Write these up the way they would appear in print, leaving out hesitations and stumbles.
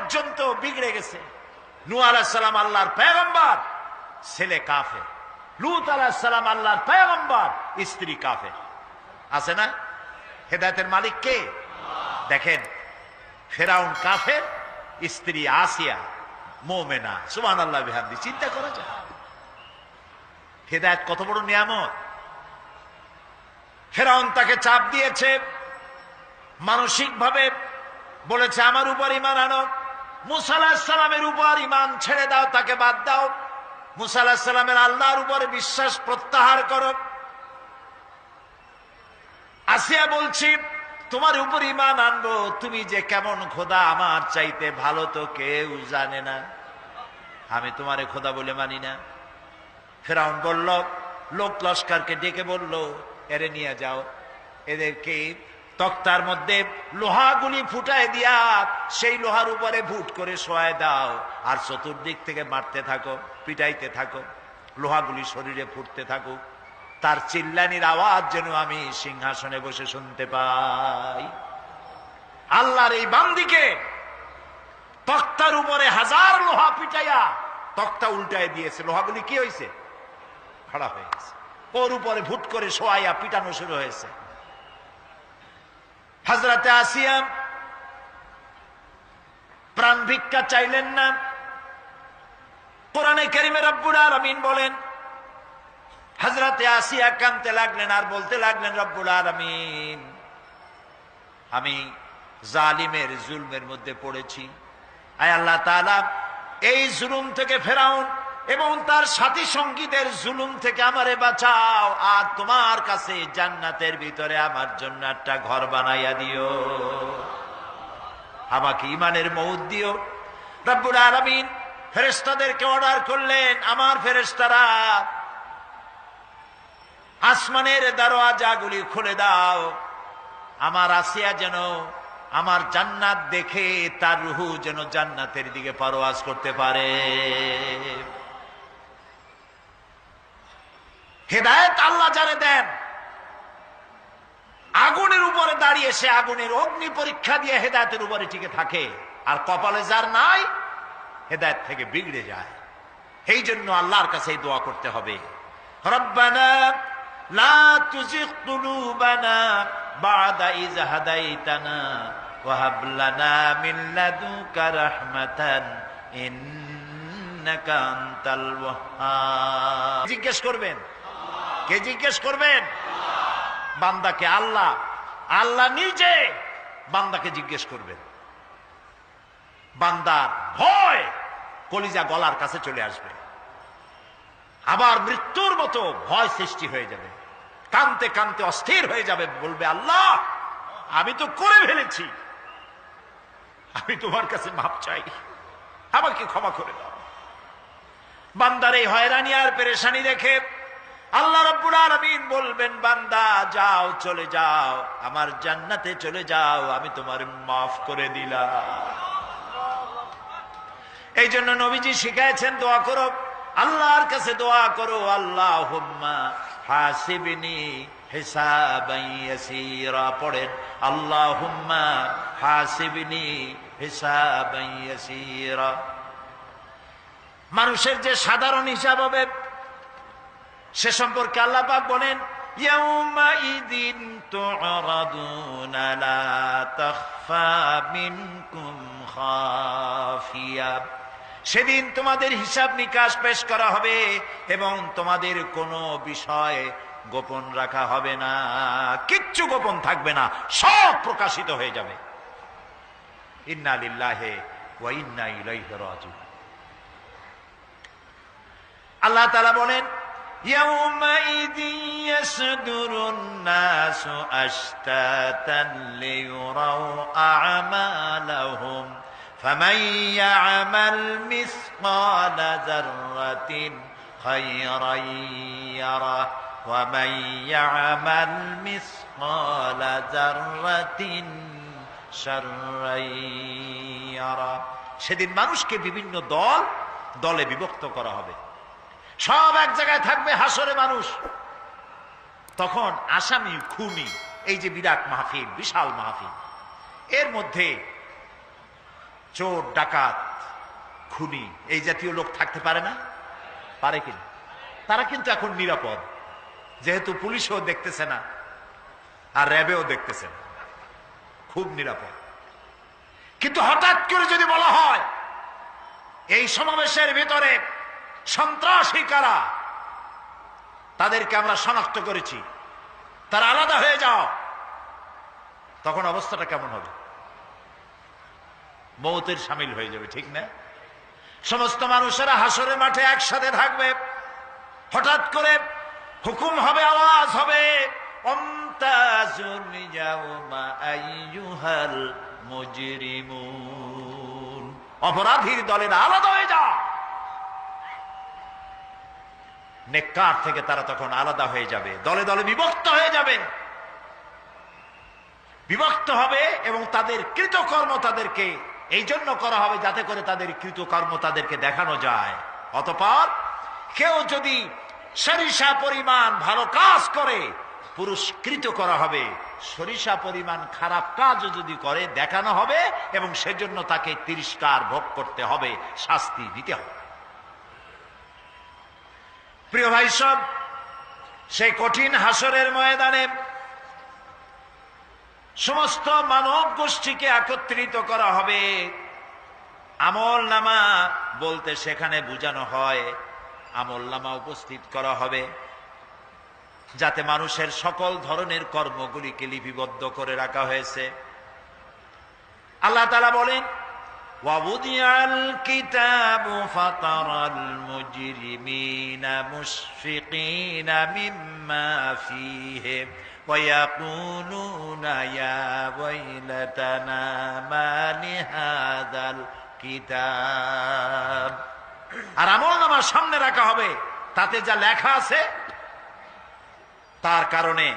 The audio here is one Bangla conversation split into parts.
পর্যন্ত বিগড়ে গেছে। নূহ আলাইহিস সালাম আল্লাহর পয়গম্বর, ছেলে কাফের। লূত আলাইহিস সালাম আল্লাহর পয়গম্বর, স্ত্রী কাফের। আছে না? হেদায়েতের মালিক কে? দেখেন, ফেরাউন কাফের, স্ত্রী আসিয়া মুমিনা। সুবহানাল্লাহ বিহামদি। চিন্তা করা যায় হেদায়েত কত বড় নিয়ামত। ফেরাউন তাকে চাপ দিয়েছে, মানসিক ভাবে বলেছে আমার উপর ঈমান আনো, মূসা আলাইহিস সালামের উপর ঈমান ছেড়ে দাও, তাকে বাদ দাও, মূসা আলাইহিস সালামের আল্লাহর উপরে বিশ্বাস প্রত্যাহার করো। আসিয়া বলছি তোমার উপর ঈমান আনবো, তুমি যে কেমন খোদা আমার চাইতে ভালো তো কেউ জানে না, আমি তোমারে খোদা বলে মানি না। ফেরাউন বলল, লোক লস্করকে ডেকে বলল, এরে নিয়ে যাও, এদেরকে তক্তার মধ্যে লোহাগুলি ফুটায় দিয়া সেই লোহার উপরে ভুট করে শোয়ায় দাও, আর চতুর্দিক থেকে মারতে থাকো, পিটাইতে থাকো, লোহাগুলি শরীরে ফুটতে থাকুক, তার চিল্লানির আওয়াজ যেন আমি সিংহাসনে বসে শুনতে পাই। আল্লাহর এই বান্দিকে তক্তার উপরে হাজার লোহা পিটাইয়া তক্তা উল্টায় দিয়েছে, লোহাগুলি কি হয়েছে? খাড়া হয়ে গেছে। ওর উপরে ভুট করে শোয়াইয়া পিটানো শুরু হয়েছে। হযরতে আসিয়া প্রাণ ভিক্ষা চাইলেন না। কোরআনে কারীমে রব্বুল আলামিন বলেন, হযরতে আসিয়া কাঁদতে লাগলেন আর বলতে লাগলেন, রব্বুল আলামিন, আমি জালিমের জুলমের মধ্যে পড়েছি, আয় আল্লাহ তাআলা এই জুলুম থেকে, ফেরাউন এবং তার সাথী সঙ্গীদের জুলুম থেকে আমারে বাঁচাও, আর তোমার কাছে জান্নাতের ভিতরে আমার জন্য একটা ঘর বানাইয়া দিও, আমাকে ঈমানের মউত দিও। রব্বুল আলামিন ফেরেশতাদেরকে অর্ডার করলেন, আমার ফেরেশতারা আসমানের দরওয়াজাগুলি খুলে দাও, আমার আসিয়া যেন আমার জান্নাত দেখে তার রূহ যেন জান্নাতের দিকে পারওয়াজ করতে পারে। হেদায়েত আল্লাহ যারে দেন, আগুনের উপরে দাঁড়িয়ে সে আগুনের অগ্নি পরীক্ষা দিয়ে হেদায়েতের উপরে টিকে থাকে, আর কপালে যার নাই হেদায়েত থেকে বিগড়ে যায়। এই জন্য আল্লাহর কাছে এই দোয়া করতে হবে, রব্বানা লা তুজিগ কুলুবানা বা'দা ইয হাদাইতানা ওয়া হাব লানা মিন লাদুনকা রাহমাতান ইন্নাকা আনতাল ওয়াহ্হাব। জিজ্ঞেস করবেন, কে জিজ্ঞেস করবেন? বান্দাকে আল্লাহ, আল্লাহ নিজে বান্দাকে জিজ্ঞেস করবেন। বান্দার ভয় কলিজা গলার কাছে চলে আসবে, আবার মৃত্যুর মতো ভয় সৃষ্টি হয়ে যাবে, কাঁদতে কাঁদতে অস্থির হয়ে যাবে, বলবে আল্লাহ আমি তো করে ফেলেছি, আমি তোমার কাছে মাপ চাই, আমাকে ক্ষমা করে দাও। বান্দার এই হয়রানি আর পেরেশানি দেখে আল্লাহ রাব্বুল আলামিন বলবেন, বান্দা যাও, চলে যাও, আমার জান্নাতে চলে যাও, আমি তোমার মাফ করে দিলাম। এই জন্য নবীজি শিখাইছেন, দোয়া করো, আল্লাহর কাছে দোয়া করো, আল্লাহুম্মা হাসিবনি হিসাবান ইয়াসীরা। পড়েন, আল্লাহুম্মা হাসিবনি হিসাবান ইয়াসীরা। মানুষের যে সাধারণ হিসাব হবে সে সম্পর্কে আল্লাহ পাক বলেন, ইয়াউমা ইযিন তু'রাদুনা লা তাখফা মিনকুম খাফিয়া। সেদিন তোমাদের হিসাব নিকাশ পেশ করা হবে এবং তোমাদের কোনো বিষয় গোপন রাখা হবে না, কিচ্ছু গোপন থাকবে না, সব প্রকাশিত হয়ে যাবে। ইন্না লিল্লাহি ওয়া ইন্না ইলাইহি রাজিউন। আল্লাহ তাআলা বলেন, ইয়াউমাইযিন ইয়াসদুরুন নাসু আশতাতান লিয়ুরাউ আ'মালাহুম ফামান ইয়া'মাল মিসকালা যাররাতিন খায়রান ইয়ারাহ ওয়া মান ইয়া'মাল মিসকালা যাররাতিন শাররান ইয়ারাহ। সেদিন মানুষকে বিভিন্ন দলে বিভক্ত করা হবে, সব এক জায়গায় থাকবে হাসরে মানুষ। তখন আসামি খুনি, এই যে বিরাট মাহফিল, বিশাল মাহফিল, এর মধ্যে চোর, ডাকাত, খুনি এই জাতীয় লোক থাকতে পারে না? পারে কিনা? তারা কিন্তু এখন নিরাপদ, যেহেতু পুলিশও দেখতেছে না আর র্যাবেও দেখতেছে না, খুব নিরাপদ। কিন্তু হঠাৎ করে যদি বলা হয় এই সমাবেশের ভিতরে সন্ত্রাসী কারা, তাদেরকে আমরা শনাক্ত করেছি, তারা আলাদা হয়ে যাও, তখন অবস্থাটা কেমন হবে? মৌতের শামিল হয়ে যাবে, ঠিক না? সমস্ত মানুষেরা হাসরের মাঠে একসাথে থাকবে, হঠাৎ করে হুকুম হবে, আওয়াজ হবে, অমতাজুল ইয়াউমা আইয়ুহাল মুজরিমুন, অপরাধীর দলেরা আলাদা হয়ে যাও। নেককার থেকে তারা তখন আলাদা হয়ে যাবে, দলে দলে বিভক্ত হয়ে যাবে, বিভক্ত হবে এবং তাদের কৃতকর্ম তাদেরকে এই জন্য করা হবে যাতে করে তাদের কৃতকর্ম তাদেরকে দেখানো যায়। অতঃপর কেউ যদি সরিষা পরিমাণ ভালো কাজ করে পুরস্কৃত করা হবে, সরিষা পরিমাণ খারাপ কাজও যদি করে দেখানো হবে এবং সেজন্য তাকে তিরস্কার ভোগ করতে হবে, শাস্তি দিতে হবে। প্রিয় ভাই সব, সেই কঠিন হাসরের ময়দানে সমস্ত মানব গোষ্ঠীকে একত্রিত করা হবে। আমল নামা বলতে সেখানে বোঝানো হয় আমল নামা উপস্থিত করা হবে, যাতে মানুষের সকল ধরনের কর্মগুলিকে লিপিবদ্ধ করে রাখা হয়েছে। আল্লাহ তাআলা বলেন, ওয়াউদিআল কিতাবু ফাতারাল মুজরিমিনা মুশফিকিনা মিম্মা ফীহি ويقولون يا ويلتنا ما لهذا الكتاب, আর আমলনামা সামনে রাখা হবে, তাতে যা লেখা আছে তার কারণে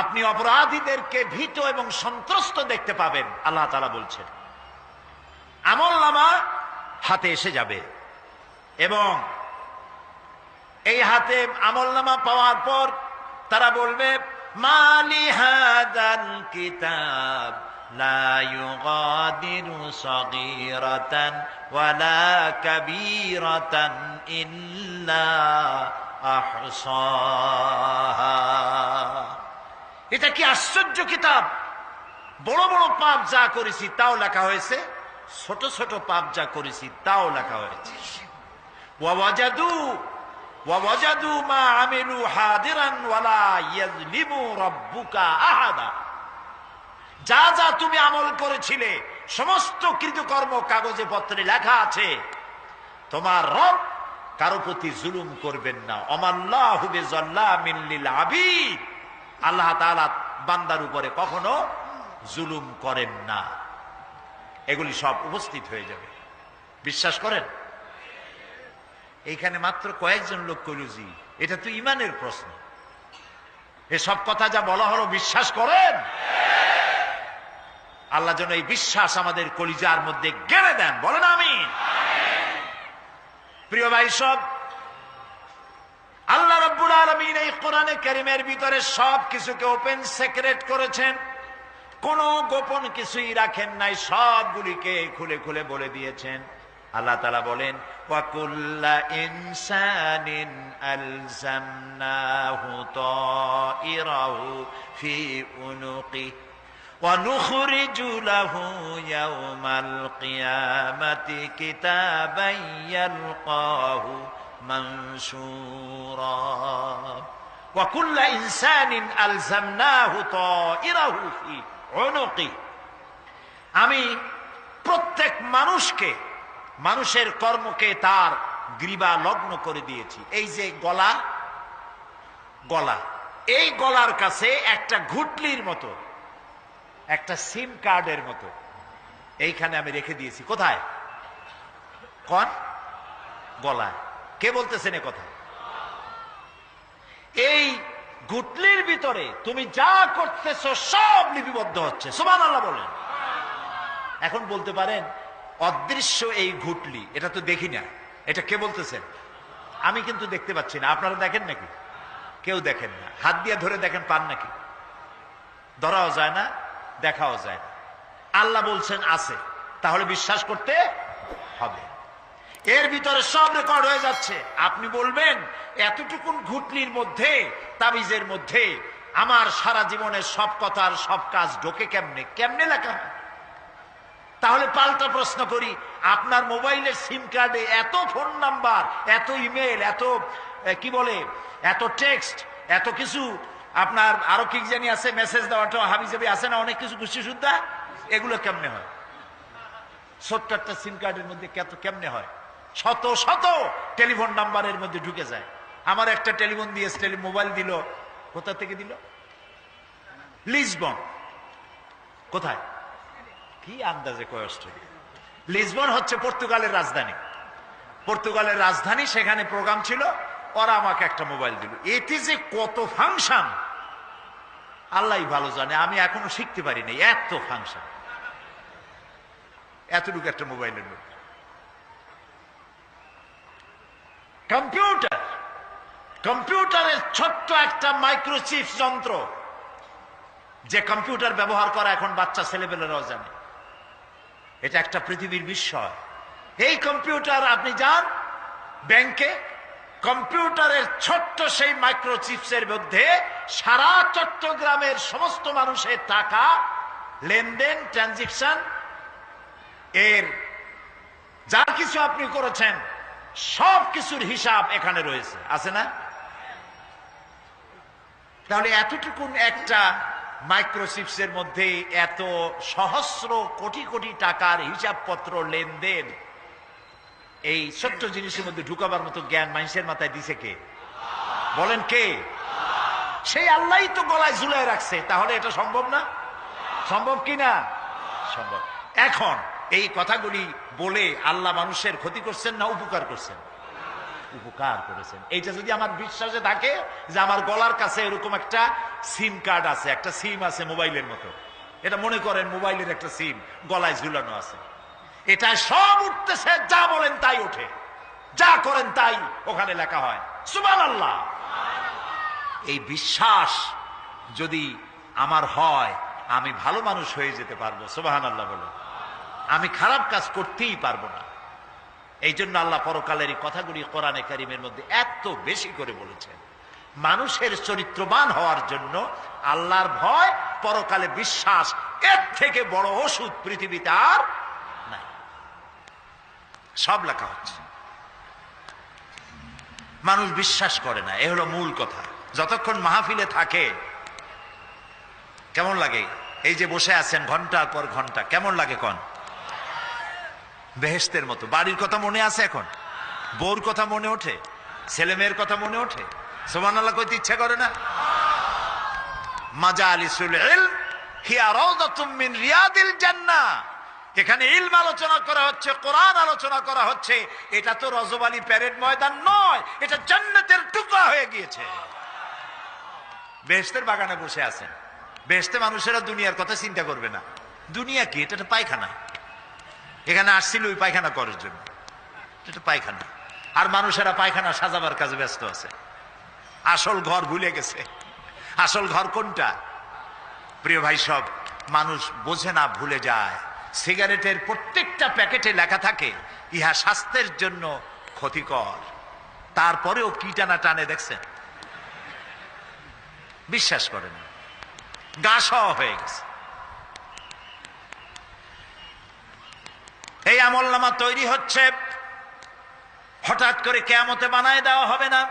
আপনি অপরাধীদেরকে ভীত এবং সন্ত্রস্ত দেখতে পাবেন। আল্লাহ তাআলা বলছেন আমলনামা হাতে এসে যাবে এবং এই হাতে আমলনামা পাওয়ার পর তারা বলবে, মালি হাদাল কিতাব লা ইউগাদিরু সগীরাতান ওয়ালা কাবীরাতান ইল্লা আহসাহা। এটা কি আশ্চর্য কিতাব! বড় বড় পাপ যা করেছি তাও লেখা হয়েছে, ছোট ছোট পাপ যা করেছি তাও লেখা হয়েছে। ওয়াজাদু মা আমিলু হাদিরান ওয়ালা ইয়াজলিমু রাব্বুকা আহাদা। যা যা তুমি আমল করেছিলে সমস্ত কৃতকর্ম কাগজে পত্রে লেখা আছে। তোমার রব কারো প্রতি জুলুম করবেন না। অমাল্লাহু বিযাল্লামিন লিল আবিদ, আল্লাহ তাআলা বান্দার উপরে কখনো জুলুম করেন না। এগুলি সব উপস্থিত হয়ে যাবে, বিশ্বাস করেন? এইখানে মাত্র কয়েকজন লোক কইল জি, এটা তো ইমানের প্রশ্ন। এসব কথা যা বলা হলো বিশ্বাস করেন? আল্লাহ যেন এই বিশ্বাস আমাদের কলিজার মধ্যে গেড়ে দেন, বলেন আমিন। প্রিয় ভাই সব, আল্লাহ রাব্বুল আলামিন এই কোরআনে কারীমের ভিতরে সব কিছুকে ওপেন সিক্রেট করেছেন, কোনো গোপন কিছুই রাখেন নাই, সবগুলিকে খুলে খুলে বলে দিয়েছেন। আল্লাহ তাআলা বলেন, ওয়া কুল্লা ইনসানিন আলজামনাহু তাইরাহু ফি উনুকি ওয়া নুখরিজু লাহু ইয়াওমাল কিয়ামাতি কিতাবান ইয়ালকাহু মানশুরা। ওয়া কুল্লা ইনসানিন আলজামনাহু তাইরাহু ফি উনুকি, আমি প্রত্যেক মানুষকে, মানুষের কর্মকে তার গ্রীবা লগ্ন করে দিয়েছি। এই যে গলা, গলা, এই গলার কাছে একটা ঘুটলির মতো, একটা সিম কার্ডের মতো এইখানে আমি রেখে দিয়েছি। কোথায়? কোন গলায়? কে বলতেছেন এ কথা? এই ঘুটলির ভিতরে তুমি যা করতেছো সব লিপিবদ্ধ হচ্ছে। সুবহানাল্লাহ বলেন। এখন বলতে পারেন অদৃশ্য এই ঘুটলি, এটা তো দেখি না, এটা কে বলতেছেন? আমি কিন্তু দেখতে পাচ্ছি না। আপনারা দেখেন নাকি? কেউ দেখেন না। হাত দিয়ে ধরে দেখেন, পান নাকি? ধরাও যায় না, দেখাও যায় না। আল্লাহ বলছেন আছে, তাহলে বিশ্বাস করতে হবে। এর ভিতরে সব রেকর্ড হয়ে যাচ্ছে। আপনি বলবেন এতটুকুন ঘুটনির মধ্যে, তাবিজের মধ্যে আমার সারা জীবনের সব কথার সব কাজ ঢোকে কেমনে? কেমনে লেখা হয়? তাহলে পাল্টা প্রশ্ন করি, আপনার মোবাইলের সিম কার্ডে এত ফোন নাম্বার, এত ইমেল, এত কি বলে, এত টেক্সট, এত কিছু, আপনার আরো কি জানি আছে, মেসেজ দেওয়াটা হাবিজাবি আছে না, অনেক কিছু খুশি সুদ্ধা, এগুলো কেমনে হয়? ছোট্ট একটা সিম কার্ডের মধ্যে কেমনে হয়? শত শত টেলিফোন নাম্বারের মধ্যে ঢুকে যায়। আমার একটা টেলিফোন দিয়ে মোবাইল দিল, কোথা থেকে দিল? লিসবন। কোথায়? কি আন্দাজে কয় অস্ট্রেলিয়া? লিসবন হচ্ছে পর্তুগালের রাজধানী। পর্তুগালের রাজধানী, সেখানে প্রোগ্রাম ছিল, ওরা আমাকে একটা মোবাইল দিল। এটি যে কত ফাংশন আল্লাহ ভালো জানে, আমি এখনো শিখতে পারি নাই এত ফাংশন, এতটুকু একটা মোবাইলের মধ্যে। কম্পিউটার, কম্পিউটারের ছোট্ট একটা মাইক্রোচিপ যন্ত্র, যে কম্পিউটার ব্যবহার করা এখন বাচ্চা ছেলেপেলেরাও জানে। এটা একটা পৃথিবীর বিস্ময়। এই কম্পিউটার, আপনি যান ব্যাংকে, কম্পিউটারের ছোট্ট সেই মাইক্রোচিপসের মধ্যে সারা চট্টগ্রামের সমস্ত মানুষের টাকা লেনদেন, ট্রানজেকশন, এর যা কিছু আপনি করেছেন সব কিছুর হিসাব এখানে রয়েছে, আছে না? তাহলে এতটুকুন একটা মাইক্রোচিপসের মধ্যে এত সহস্র কোটি কোটি টাকার হিসাবপত্র, লেনদেন, এই ছোট্ট জিনিসের মধ্যে ঢুকাবার মতো জ্ঞান মানুষের মাথায় দিছে কে? বলেন কে? সেই আল্লাহই তো গলায় ঝুলায় রাখছে। তাহলে এটা সম্ভব না? সম্ভব কি না? সম্ভব। এখন এই কথাগুলি বলে আল্লাহ মানুষের ক্ষতি করছেন না উপকার করছেন? উপকার করেছেন। এইটা যদি আমার বিশ্বাসে থাকে যে আমার গলার কাছে এরকম একটা সিম কার্ড আছে, একটা সিম আছে মোবাইলের মতো, এটা মনে করেন মোবাইলের একটা সিম গলায় ঝুলানো আছে, এটা সব উঠতেছে, যা বলেন তাই ওঠে, যা করেন তাই ওখানে লেখা হয়। সুবহানাল্লাহ। এই বিশ্বাস যদি আমার হয়, আমি ভালো মানুষ হয়ে যেতে পারবো। সুবহানাল্লাহ বলে। আমি খারাপ কাজ করতেই পারবো না। এই জন্য আল্লাহ পরকালের এই কথাগুলি কোরআনে কারীমের মধ্যে এত বেশি করে বলেছেন। মানুষের চরিত্রবান হওয়ার জন্য আল্লাহর ভয়, পরকালে বিশ্বাস, এর থেকে বড় ওষুধ পৃথিবীতে আর নাই। সব লেখা হচ্ছে। মানুষ বিশ্বাস করে না, এ হলো মূল কথা। যতক্ষণ মাহফিলে থাকে কেমন লাগে? এই যে বসে আছেন ঘন্টার পর ঘন্টা, কেমন লাগে? কোন বেহেশতের মতো। বাড়ির কথা মনে আছে? এখন বউর কথা মনে ওঠে? ছেলে মেয়ের কথা মনে ওঠে? সুবহানাল্লাহ কইতে ইচ্ছা করে না? মাজালিসুল ইলম হিয়া রাউদাতুম মিন রিয়াদিল জান্নাহ। এখানে ইলম আলোচনা করা হচ্ছে, কোরআন আলোচনা করা হচ্ছে। এটা তো রজব আলী প্যারেড ময়দান নয়, এটা জান্নাতের টুকরা হয়ে গিয়েছে। বেহেশতের বাগানে বসে আছেন। বেহেশতে মানুষেরা দুনিয়ার কথা চিন্তা করবে না। দুনিয়া কি? এটা একটা পায়খানা। এখানে আসছিল ওই পায়খানা করার জন্য, এটা পায়খানা। আর মানুষেরা পায়খানা সাজাবার কাজে ব্যস্ত আছে, আসল ঘর ভুলে গেছে। আসল ঘর কোনটা? প্রিয় ভাই, সব মানুষ বোঝে না, ভুলে যায়। সিগারেটের প্রত্যেকটা প্যাকেটে লেখা থাকে ইহা স্বাস্থ্যের জন্য ক্ষতিকর, তারপরেও কি টানা টানে দেখছেন? বিশ্বাস করেন না, গা সওয়া হয়ে গেছে। এই আমলনামা তৈরি হচ্ছে, হঠাৎ করে কিয়ামতে বানায় দেওয়া হবে না।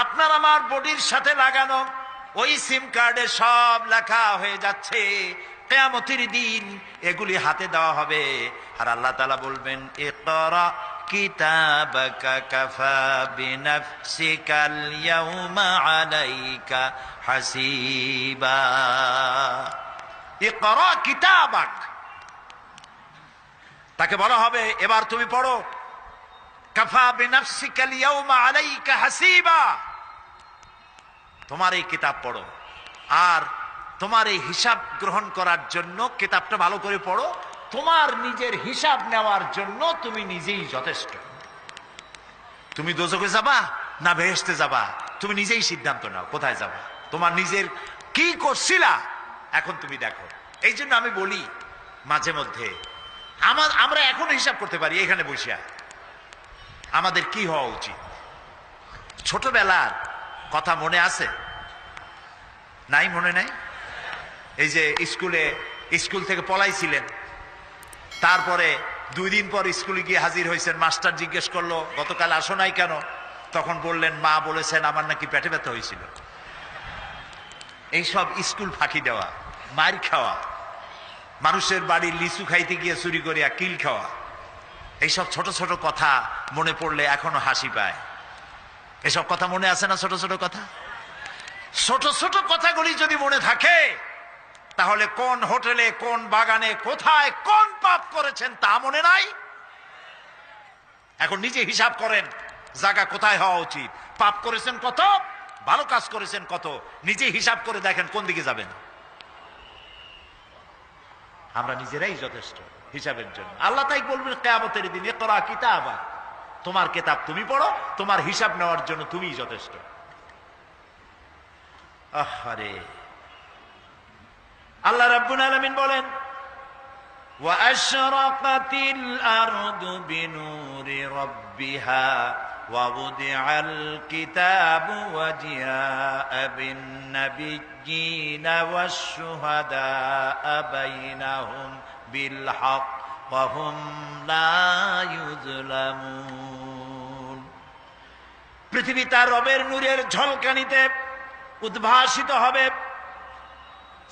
আপনার আমার বডির সাথে লাগানো ওই সিম কার্ডে সব লেখা হয়ে যাচ্ছে। কিয়ামতের দিন এগুলি হাতে দেওয়া হবে, আর আল্লাহ তাআলা বলবেন, ইকরা কিতাবাকা কাফা বিনাফসিকাল ইয়াউমা আলাইকা হাসিবা। ইকরা কিতাবাক, তাকে বলা হবে এবার তুমি পড়ো। কাফা বিনাফসিকাল ইয়াউমা আলাইকা হাসিবা, তোমার এই কিতাব পড়ো, আর তোমার এই হিসাব গ্রহণ করার জন্য কিতাবটা ভালো করে পড়ো। তোমার নিজের হিসাব নেওয়ার জন্য তুমি নিজেই যথেষ্ট। তুমি দোজখে যাবা না বেহেশতে যাবা, তুমি নিজেই সিদ্ধান্ত নাও কোথায় যাবা। তোমার নিজের কি করছিলা এখন তুমি দেখো। এই জন্য আমি বলি মাঝে মধ্যে আমরা এখন হিসাব করতে পারি এখানে বসিয়া আমাদের কি হওয়া উচিত। ছোটবেলার কথা মনে আছে? নাই, মনে নাই? এই যে স্কুল থেকে পলাইছিলেন, তারপরে 2 দিন পর স্কুলে গিয়ে হাজির হয়েছেন, মাস্টার জিজ্ঞেস করলো গতকাল আসো নাই কেন? তখন বললেন মা বলেছেন আমার নাকি পেটে ব্যথা হয়েছিল। এইসব স্কুল ফাঁকি দেওয়া, মার খাওয়া, মানুষের বাড়ির লিচু খাইতে গিয়ে চুরি করিয়া কিল খাওয়া, এইসব ছোট ছোট কথা মনে পড়লে এখনো হাসি পায়। এসব কথা মনে আছে না? ছোট ছোট কথা, ছোট ছোট কথাগুলি যদি মনে থাকে তাহলে কোন হোটেলে, কোন বাগানে, কোথায় কোন পাপ করেছেন তা মনে নাই? এখন নিজে হিসাব করেন জায়গা কোথায় হওয়া উচিত, পাপ করেছেন কত, ভালো কাজ করেছেন কত, নিজে হিসাব করে দেখেন কোন দিকে যাবেন। আমরা নিজেরাই যথেষ্ট হিসাবের জন্য। আল্লাহ তাই বলবেন কিয়ামতের দিন, ইকরা কিতাবা, তোমার কিতাব তুমি পড়ো, তোমার হিসাব নেওয়ার জন্য তুমিই যথেষ্ট। আহারে, আল্লাহ রাব্বুল আলামিন বলেন ওয়া আশরাকাতিল আরদু বিনুরি রাব্বিহা ওয়া বুদিআল কিতাবু ওয়া জিআআ বিন নাবিয়্যিনা ওয়াশ শুহাদাআ বাইনাহুম বিল হক ওয়া হুম লা ইউযলামুন। পৃথিবী তার রবের নূরের ঝলকানিতে উদ্ভাসিত হবে।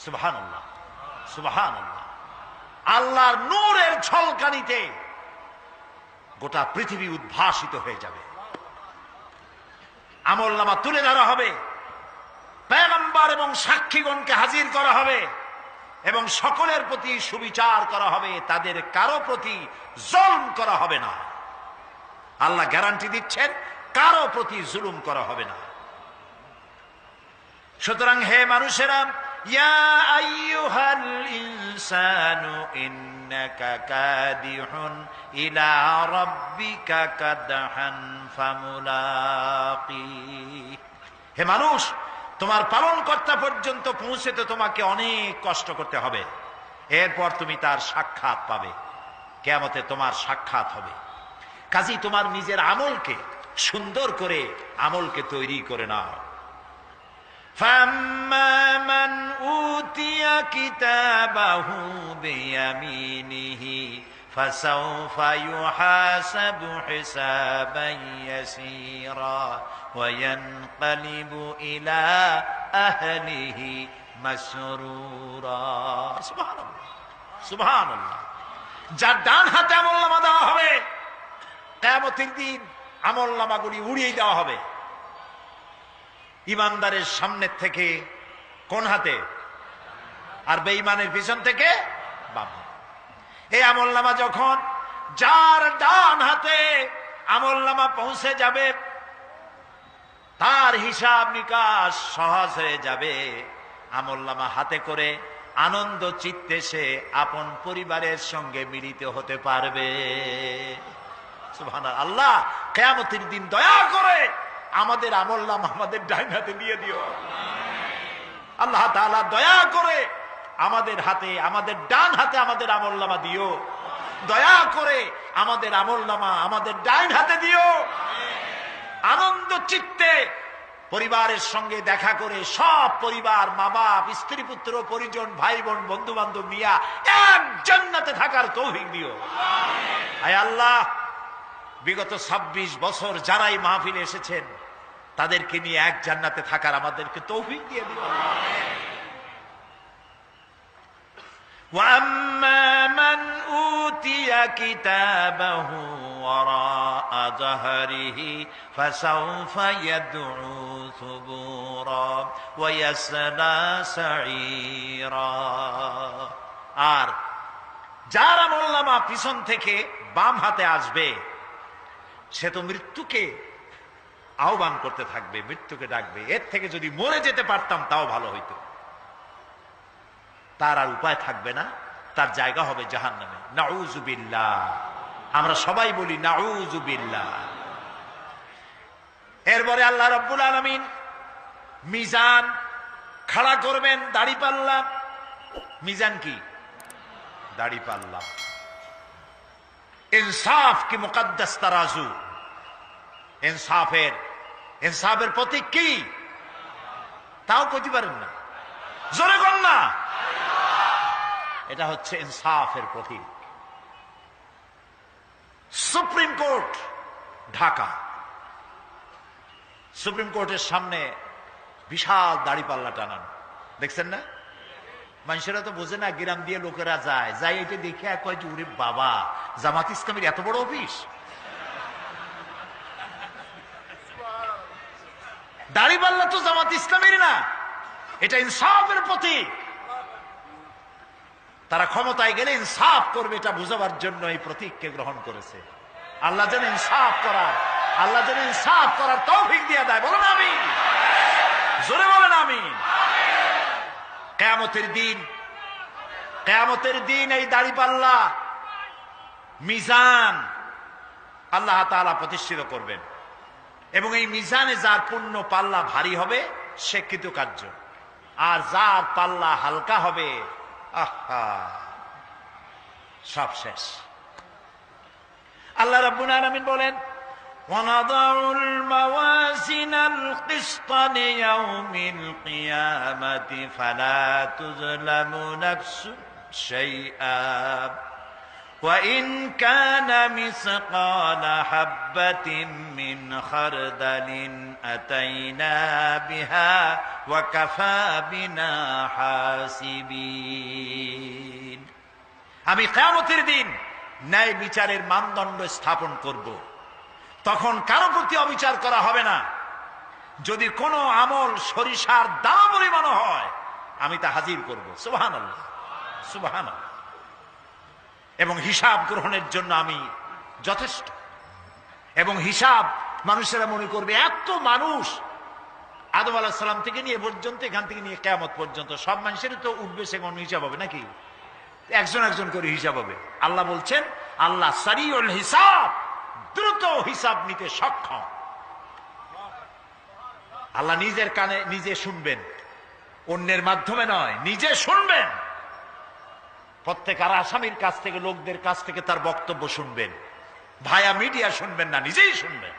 সুবহানাল্লাহ, সুবহানাল্লাহ। আল্লাহর নূরের ঝলকানিতে গোটা পৃথিবী উদ্ভাসিত হয়ে যাবে। আমলনামা তুলে ধরা হবে, পয়গম্বর এবং সাক্ষীগণকে হাজির করা হবে এবং সকলের প্রতি সুবিচার করা হবে, তাদের কারো প্রতি জুলুম করা হবে না। আল্লাহ গ্যারান্টি দিচ্ছেন কারো প্রতি জুলুম করা হবে না। সুতরাং হে মানুষেরা, ইয়া আইয়ুহাল ইনসানু ইন্নাকা কাদিহুন ইলা রাব্বিকা কাদহান ফামুলাকি। হে মানুষ, তোমার পালনকর্তা পর্যন্ত পৌঁছতে তোমাকে অনেক কষ্ট করতে হবে, এরপর তুমি তার সাক্ষাৎ পাবে। কিয়ামতে তোমার সাক্ষাৎ হবে। কাজেই তোমার নিজের আমলকে সুন্দর করে আমলকে তৈরি করে নাও। فَأَمَّا مَنْ أُوتِيَ كِتَابَهُ بِيَمِينِهِ فَسَوْفَ يُحَاسَبُ حِسَابًا يَسِيرًا وَيَنْقَلِبُ إِلَى أَهْلِهِ مسرورا। সুবহানাল্লাহ, সুবহানাল্লাহ। যার ডান হাতে আমলনামা দেওয়া হবে, কিয়ামতের দিন আমলনামাগুলি উড়িয়ে দেওয়া হবে ইমানদারের সামনের থেকে কোন হাতে, আর বেঈমানের পিছন থেকে বাম হাতে। এই আমলনামা যখন যার ডান হাতে আমলনামা পৌঁছে যাবে, তার হিসাব নিকাশ সহজ হয়ে যাবে। আমলনামা হাতে করে আনন্দ চিত্তে সে আপন পরিবারের সঙ্গে মিলিত হতে পারবে। সুবহানাল্লাহ। আল্লাহ কিয়ামতের দিন দয়া করে আমাদের আমলনামা আমাদের ডান হাতে দিয়ে দিও। আল্লাহ তাআলা দয়া করে আমাদের হাতে, আমাদের ডান হাতে আমাদের আমলনামা দিও। দয়া করে আমাদের আমলনামা আমাদের ডান হাতে দিও। আনন্দ চিত্তে পরিবারের সঙ্গে দেখা করে সব পরিবার, মা বাপ, স্ত্রী পুত্র পরিজন, ভাই বোন, বন্ধু বান্ধব নিয়া এক জান্নাতে থাকার তৌফিক দিও। আয় আল্লাহ, বিগত 26 বছর যারাই মাহফিলে এসেছেন তাদেরকে নিয়ে এক জান্নাতে থাকার আমাদেরকে তৌফিক দিয়ে দিও। وَأَمَّا مَنْ أُوتِيَ كِتَابَهُ وَرَاءَ ظَهْرِهِ فَسَوْفَ يَدْعُو ثُبُورًا وَيَصْلَى سَعِيرًا। আর যার আমলনামা পিছন থেকে বাম হাতে আসবে, সে তো মৃত্যুকে আহ্বান করতে থাকবে, মৃত্যুকে ডাকবে। এর থেকে যদি মরে যেতে পারতাম তাও ভালো হইতো। তার আর উপায় থাকবে না, তার জায়গা হবে জাহান্নামে। নাউযুবিল্লাহ। আমরা সবাই বলি নাউযুবিল্লাহ। এরপরে আল্লাহ রাব্বুল আলামিন মিজান খাড়া করবেন, দাড়িপাল্লা। মিজান কি? দাড়িপাল্লা। ইনসাফ কি মুকদ্দাস তারাজু। ইনসাফের প্রতীক কি? তাও কইতে পারেন না, জোরে কোন না। এটা হচ্ছে ইনসাফের প্রতীক। সুপ্রিম কোর্ট ঢাকা, সুপ্রিম কোর্টের সামনে বিশাল দাড়িপাল্লা টানানো, দেখছেন না? মানুষেরা তো বোঝে না, গ্রাম দিয়ে লোকেরা যায়, যাই এটা দেখে কয় যে ওরে বাবা, জামাত ইসলামের এত বড় অফিস। দাড়িপাল্লা তো জামাত ইসলামের না, এটা ইনসাফের প্রতীক। তারা ক্ষমতায় গেলে ইনসাফ করবে, এটা বুঝাবার জন্য এই প্রতীককে গ্রহণ করেছে। আল্লাহ যেন ইনসাফ করার তৌফিক দিয়ে দেয়। বলুন আমিন, জোরে বলেন আমিন। কিয়ামতের দিন এই দাড়িপাল্লা মিজান আল্লাহ তাআলা প্রতিষ্ঠিত করবেন, এবং এই মিজানে যার পুণ্য পাল্লা ভারী হবে সে কৃতকার্য, আর যার পাল্লা হালকা হবে আহা সব শেষ। আল্লাহ রাব্বুল আলামিন বলেন, وَنَضَعُ الْمَوَازِينَ الْقِسْطَ لِيَوْمِ الْقِيَامَةِ فَلَا تُظْلَمُ نَفْسٌ شَيْئًا وَإِنْ كَانَ مِثْقَالَ حَبَّةٍ مِّنْ خَرْدَلٍ أَتَيْنَا بِهَا وَكَفَى بِنَا حَاسِبِينَ। আমি কিয়ামতের দিন ন্যায় বিচারের মানদণ্ড স্থাপন করব, তখন কারো প্রতি অবিচার করা হবে না। যদি কোনো আমল সরিষার দানা পরিমাণ হয় আমি তা হাজির করব। সুবহানাল্লাহ, সুবহানাল্লাহ। এবং হিসাব গ্রহণের জন্য আমি যথেষ্ট। এবং হিসাব মানুষেরা মনে করবে এত মানুষ, আদম আলাইহিস সালাম থেকে নিয়ে পর্যন্ত, এখান থেকে নিয়ে কিয়ামত পর্যন্ত সব মানুষেরই তো উঠবে সে কোন হিসাব হবে নাকি? একজন একজন করে হিসাব হবে। আল্লাহ বলছেন, আল্লাহ সারিউল হিসাব, দ্রুত হিসাব নিতে সক্ষম। আল্লাহ নিজের কানে নিজে শুনবেন, অন্যের মাধ্যমে নয়, নিজে শুনবেন। প্রত্যেক আর আসামির কাছ থেকে, লোকদের কাছ থেকে তার বক্তব্য শুনবেন, ভায়া মিডিয়া শুনবেন না, নিজেই শুনবেন।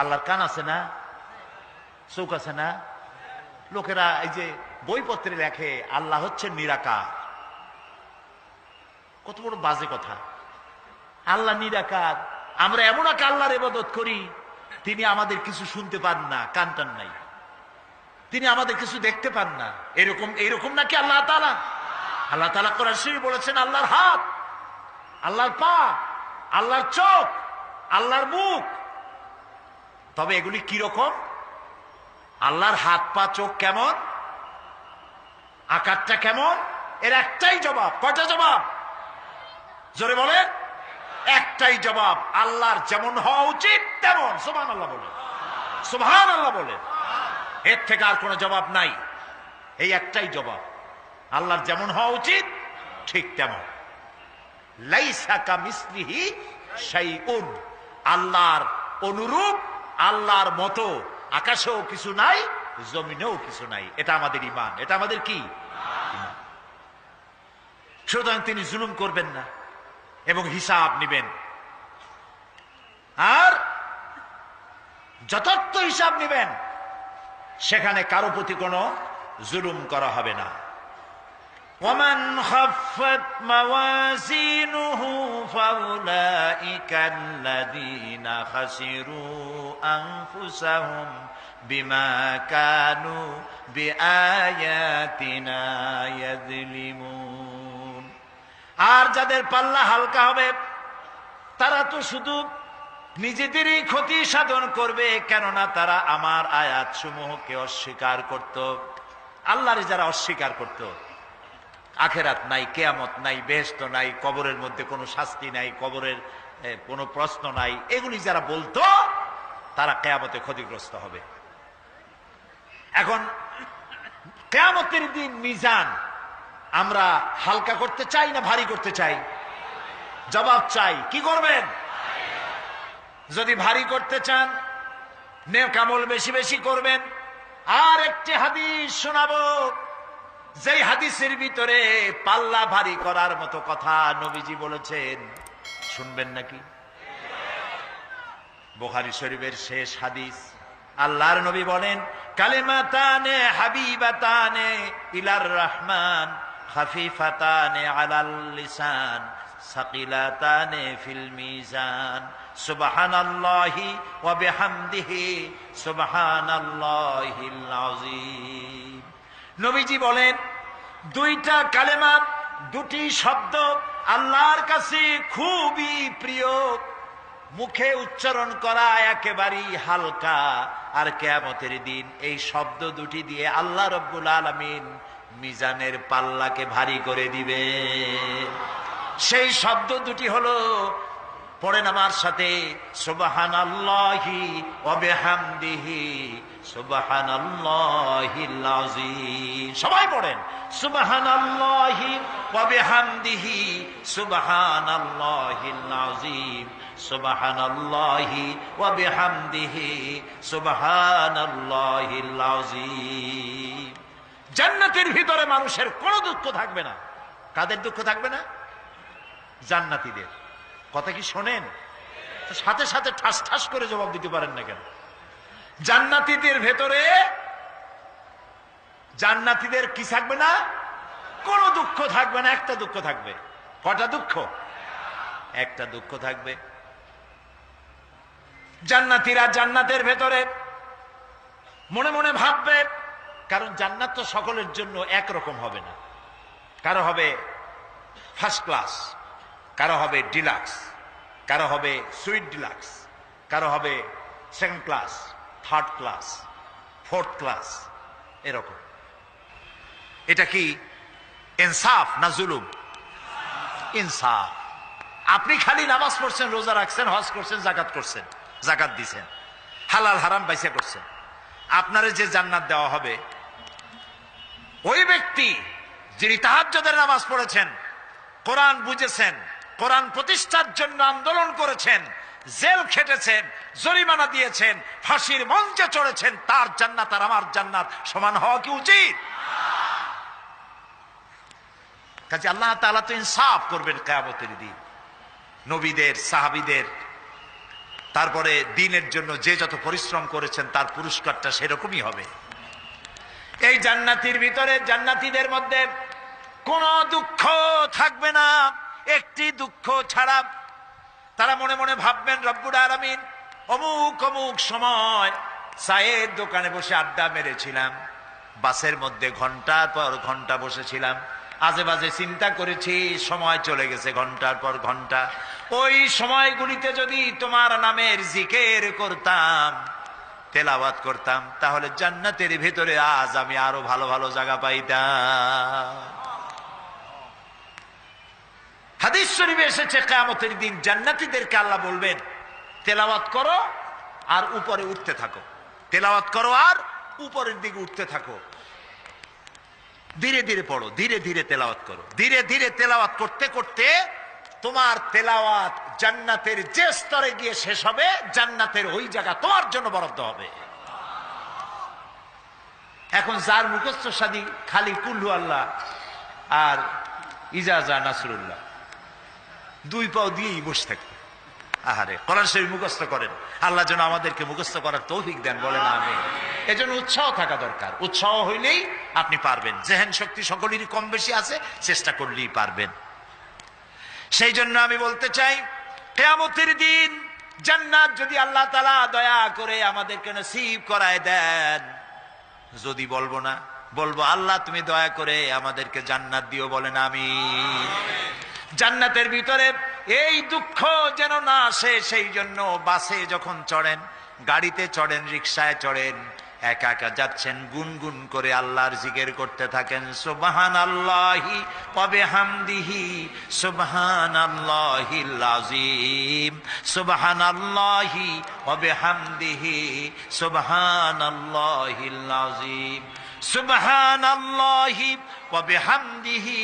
আল্লাহর কান আছে না, চোখ আছে না? লোকেরা এই যে বইপত্রে লেখে আল্লাহ হচ্ছে নিরাকার, কত বড় বাজে কথা। আল্লাহ নিরাকার, আমরা এমন এক আল্লাহর ইবাদত করি তিনি আমাদের কিছু শুনতে পান না, কান টান নাই, তিনি আমাদের কিছু দেখতে পান না। এরকম নাকি আল্লাহ তাআলা? আল্লাহ তাআলা কোরআন শরীফে বলেছেন আল্লাহর হাত, আল্লাহর পা, আল্লাহর চোখ, আল্লাহর মুখ। তবে এগুলি কি রকম? আল্লাহর হাত, পা, চোখ কেমন, আকারটা কেমন? এর একটাই জবাব। কয়টা জবাব? জোরে বলেন। একটাই জবাব, আল্লাহর যেমন হওয়া উচিত তেমন। সুবহানাল্লাহ বলে, সুবহানাল্লাহ বলে। এর থেকে আর কোনো জবাব নাই, এই একটাই জবাব, আল্লাহর যেমন হওয়া উচিত ঠিক তেমন। লাইসা কামিসলিহি শাইউন, আল্লাহর অনুরূপ, আল্লাহর মতো আকাশেও কিছু নাই, জমিনেও কিছু নাই। এটা আমাদের ঈমান, এটা আমাদের কি? ঈমান। সুতরাং তিনি জুলুম করবেন না এবং হিসাব নিবেন, আর যথার্থ হিসাব নিবেন। সেখানে কারো প্রতি কোনো জুলুম করা হবে না। ومن خفت موازينه فأولئك الذين خسروا أنفسهم بما كانوا بآياتنا يظلمون। আর যাদের পাল্লা হালকা হবে তারা তো শুধু নিজেদেরই ক্ষতি সাধন করবে, কেননা তারা আমার আয়াত সমূহকে অস্বীকার করত। আল্লাহরে যারা অস্বীকার করত, আখেরাত নাই, কিয়ামত নাই, বেহেশত নাই, কবরের মধ্যে কোনো শাস্তি নাই, কবরের কোনো প্রশ্ন নাই, এগুলি যারা বলতো তারা কিয়ামতে ক্ষতিগ্রস্ত হবে। এখন কিয়ামতের দিন মিজান আমরা হালকা করতে চাই না ভারী করতে চাই? জবাব চাই। কি করবেন? যদি ভারী করতে চান নেক আমল বেশি বেশি করবেন। আর একটি হাদিস শোনাবো, যেই হাদিসের ভিতরে পাল্লা ভারী করার মতো কথা নবীজি বলেছেন, শুনবেন নাকি? বুখারী শরীফের শেষ হাদিস, আল্লাহর নবী বলেন, কালিমাতানে হাবিবাতানে ইলার রহমান খাফিফাতানে আলাল লিসান সাকিলাতানে ফিল মিজান সুবহানাল্লাহি ওয়া বিহামদিহি সুবহানাল্লাহিল আযীম। নবীজি বলেন, দুইটা কালেমা, দুটি শব্দ আল্লাহর কাছে খুবই প্রিয়, মুখে উচ্চারণ করা একেবারেই হালকা, আর কিয়ামতের দিন এই শব্দ দুটি দিয়ে আল্লাহ রাব্বুল আলামিন মিজানের পাল্লাকে ভারী করে দিবে। সেই শব্দ দুটি হলো, পড়েন আমার সাথে, সুবহানাল্লাহি ওয়া বিহামদিহি সুবহানাল্লাহিল আযীম। সবাই পড়েন, সুবহানাল্লাহি ওয়া বিহামদিহি সুবহানাল্লাহিল আযীম সুবহানাল্লাহি ওয়া বিহামদিহি সুবহানাল্লাহিল আযীম। জান্নাতের ভিতরে মানুষের কোনো দুঃখ থাকবে না। কাদের দুঃখ থাকবে না? জান্নাতীদের। কথা কি শোনেন? সাথে সাথে ঠাস ঠাস করে জবাব দিতে পারেন না কেন? জান্নাতীদের ভেতরে, জান্নাতীদের কি থাকবে না? কোনো দুঃখ থাকবে না। একটা দুঃখ থাকবে। কটা দুঃখ? একটা দুঃখ থাকবে। জান্নাতীরা জান্নাতের ভেতরে মনে মনে ভাববে, কারণ জান্নাত তো সকলের জন্য একরকম হবে না। কারো হবে ফার্স্ট ক্লাস, কারো হবে ডিলাক্স, কারো হবে সুইট ডিলাক্স, কারো হবে second class, third class, fourth class, এরকম। এটা কি ইনসাফ না জুলুম? ইনসাফ। আপনি খালি নামাজ পড়ছেন, রোজা রাখছেন, হজ করছেন, জাকাত করছেন, জাকাত দিছেন, হালাল হারাম বাইসা করছেন, আপনারে যে জান্নাত দেওয়া হবে, ওই ব্যক্তি যিনি তাহাজ্জুদের নামাজ পড়েছেন, কোরআন বুঝেছেন, কোরআন প্রতিষ্ঠার জন্য আন্দোলন করেছেন, জেল খেটেছেন, জরিমানা দিয়েছেন, ফাঁসির মঞ্চে চড়েছেন, তার জান্নাত আর আমার জান্নাত সমান হওয়া কি উচিত? কাজে আল্লাহ তাআলা তো ইনসাফ করবেন কিয়ামতের দিন। নবীদের, সাহাবীদের, তারপরে দ্বীনের জন্য যে যত পরিশ্রম করেছেন তার পুরস্কারটা সেরকমই হবে। এই জান্নাতের ভিতরে, জান্নাতীদের মধ্যে কোনো দুঃখ থাকবে না, একটি দুঃখ ছাড়া। তারা মনে মনে ভাববেন, রব্বুল আলামিন, অমুক অমুক সময় চায়ের দোকানে বসে আড্ডা মেরেছিলাম, বাসের মধ্যে ঘন্টার পর ঘন্টা বসেছিলাম, আজে বাজে চিন্তা করেছি, সময় চলে গেছে ঘন্টার পর ঘন্টা। ওই সময়গুলিতে যদি তোমার নামের জিকির করতাম, তেলাওয়াত করতাম, তাহলে জান্নাতের ভিতরে আজ আমি আরো ভালো ভালো জায়গা পাইতাম। হাদিস শরীফে এসেছে, কিয়ামতের দিন জান্নাতীদেরকে আল্লাহ বলবেন, তেলাওয়াত করো আর উপরে উঠতে থাকো, তেলাওয়াত করো আর উপরের দিকে উঠতে থাকো, ধীরে ধীরে পড়ো, ধীরে ধীরে তেলাওয়াত করো। ধীরে ধীরে তেলাওয়াত করতে করতে তোমার তেলাওয়াত জান্নাতের যে স্তরে গিয়ে শেষ হবে, জান্নাতের ওই জায়গা তোমার জন্য বরাদ্দ হবে। এখন যার মুখস্থ সাদি খালি কুল্লু আল্লাহ আর ইজাজা নাসরুল্লাহ, দুই পাও দিয়েই বসে থাকবে। আহারে, কোরআন শরীফ মুখস্থ করেন, আল্লাহ যেন আমাদেরকে মুখস্থ করার তৌফিক দেন, বলেন আমিন। এজন্য উৎসাহ থাকা দরকার। উৎসাহ হইলেই আপনি পারবেন। জেহেন শক্তি সকলেরই কম বেশি আছে, চেষ্টা করলেই পারবেন। সেই জন্য আমি বলতে চাই, কিয়ামতের দিন জান্নাত যদি আল্লাহ তাআলা দয়া করে আমাদেরকে নসিব করায় দেন, যদি বলবো না, বলবো আল্লাহ তুমি দয়া করে আমাদেরকে জান্নাত দিও, বলেন আমিন। জান্নাতের ভিতরে এই দুঃখ যেন না আসে, সেই জন্য বাসে যখন চড়েন, গাড়িতে চড়েন, রিকশায় চড়েন, একা একা যাচ্ছেন, গুনগুন করে আল্লাহর জিকির করতে থাকেন, সুবহানাল্লাহি ওয়া বিহামদিহি সুবহানাল্লাহিল আযীম সুবহানাল্লাহি ওয়া বিহামদিহি সুবহানাল্লাহিল আযীম সুবহানাল্লাহি ওয়া বিহামদিহি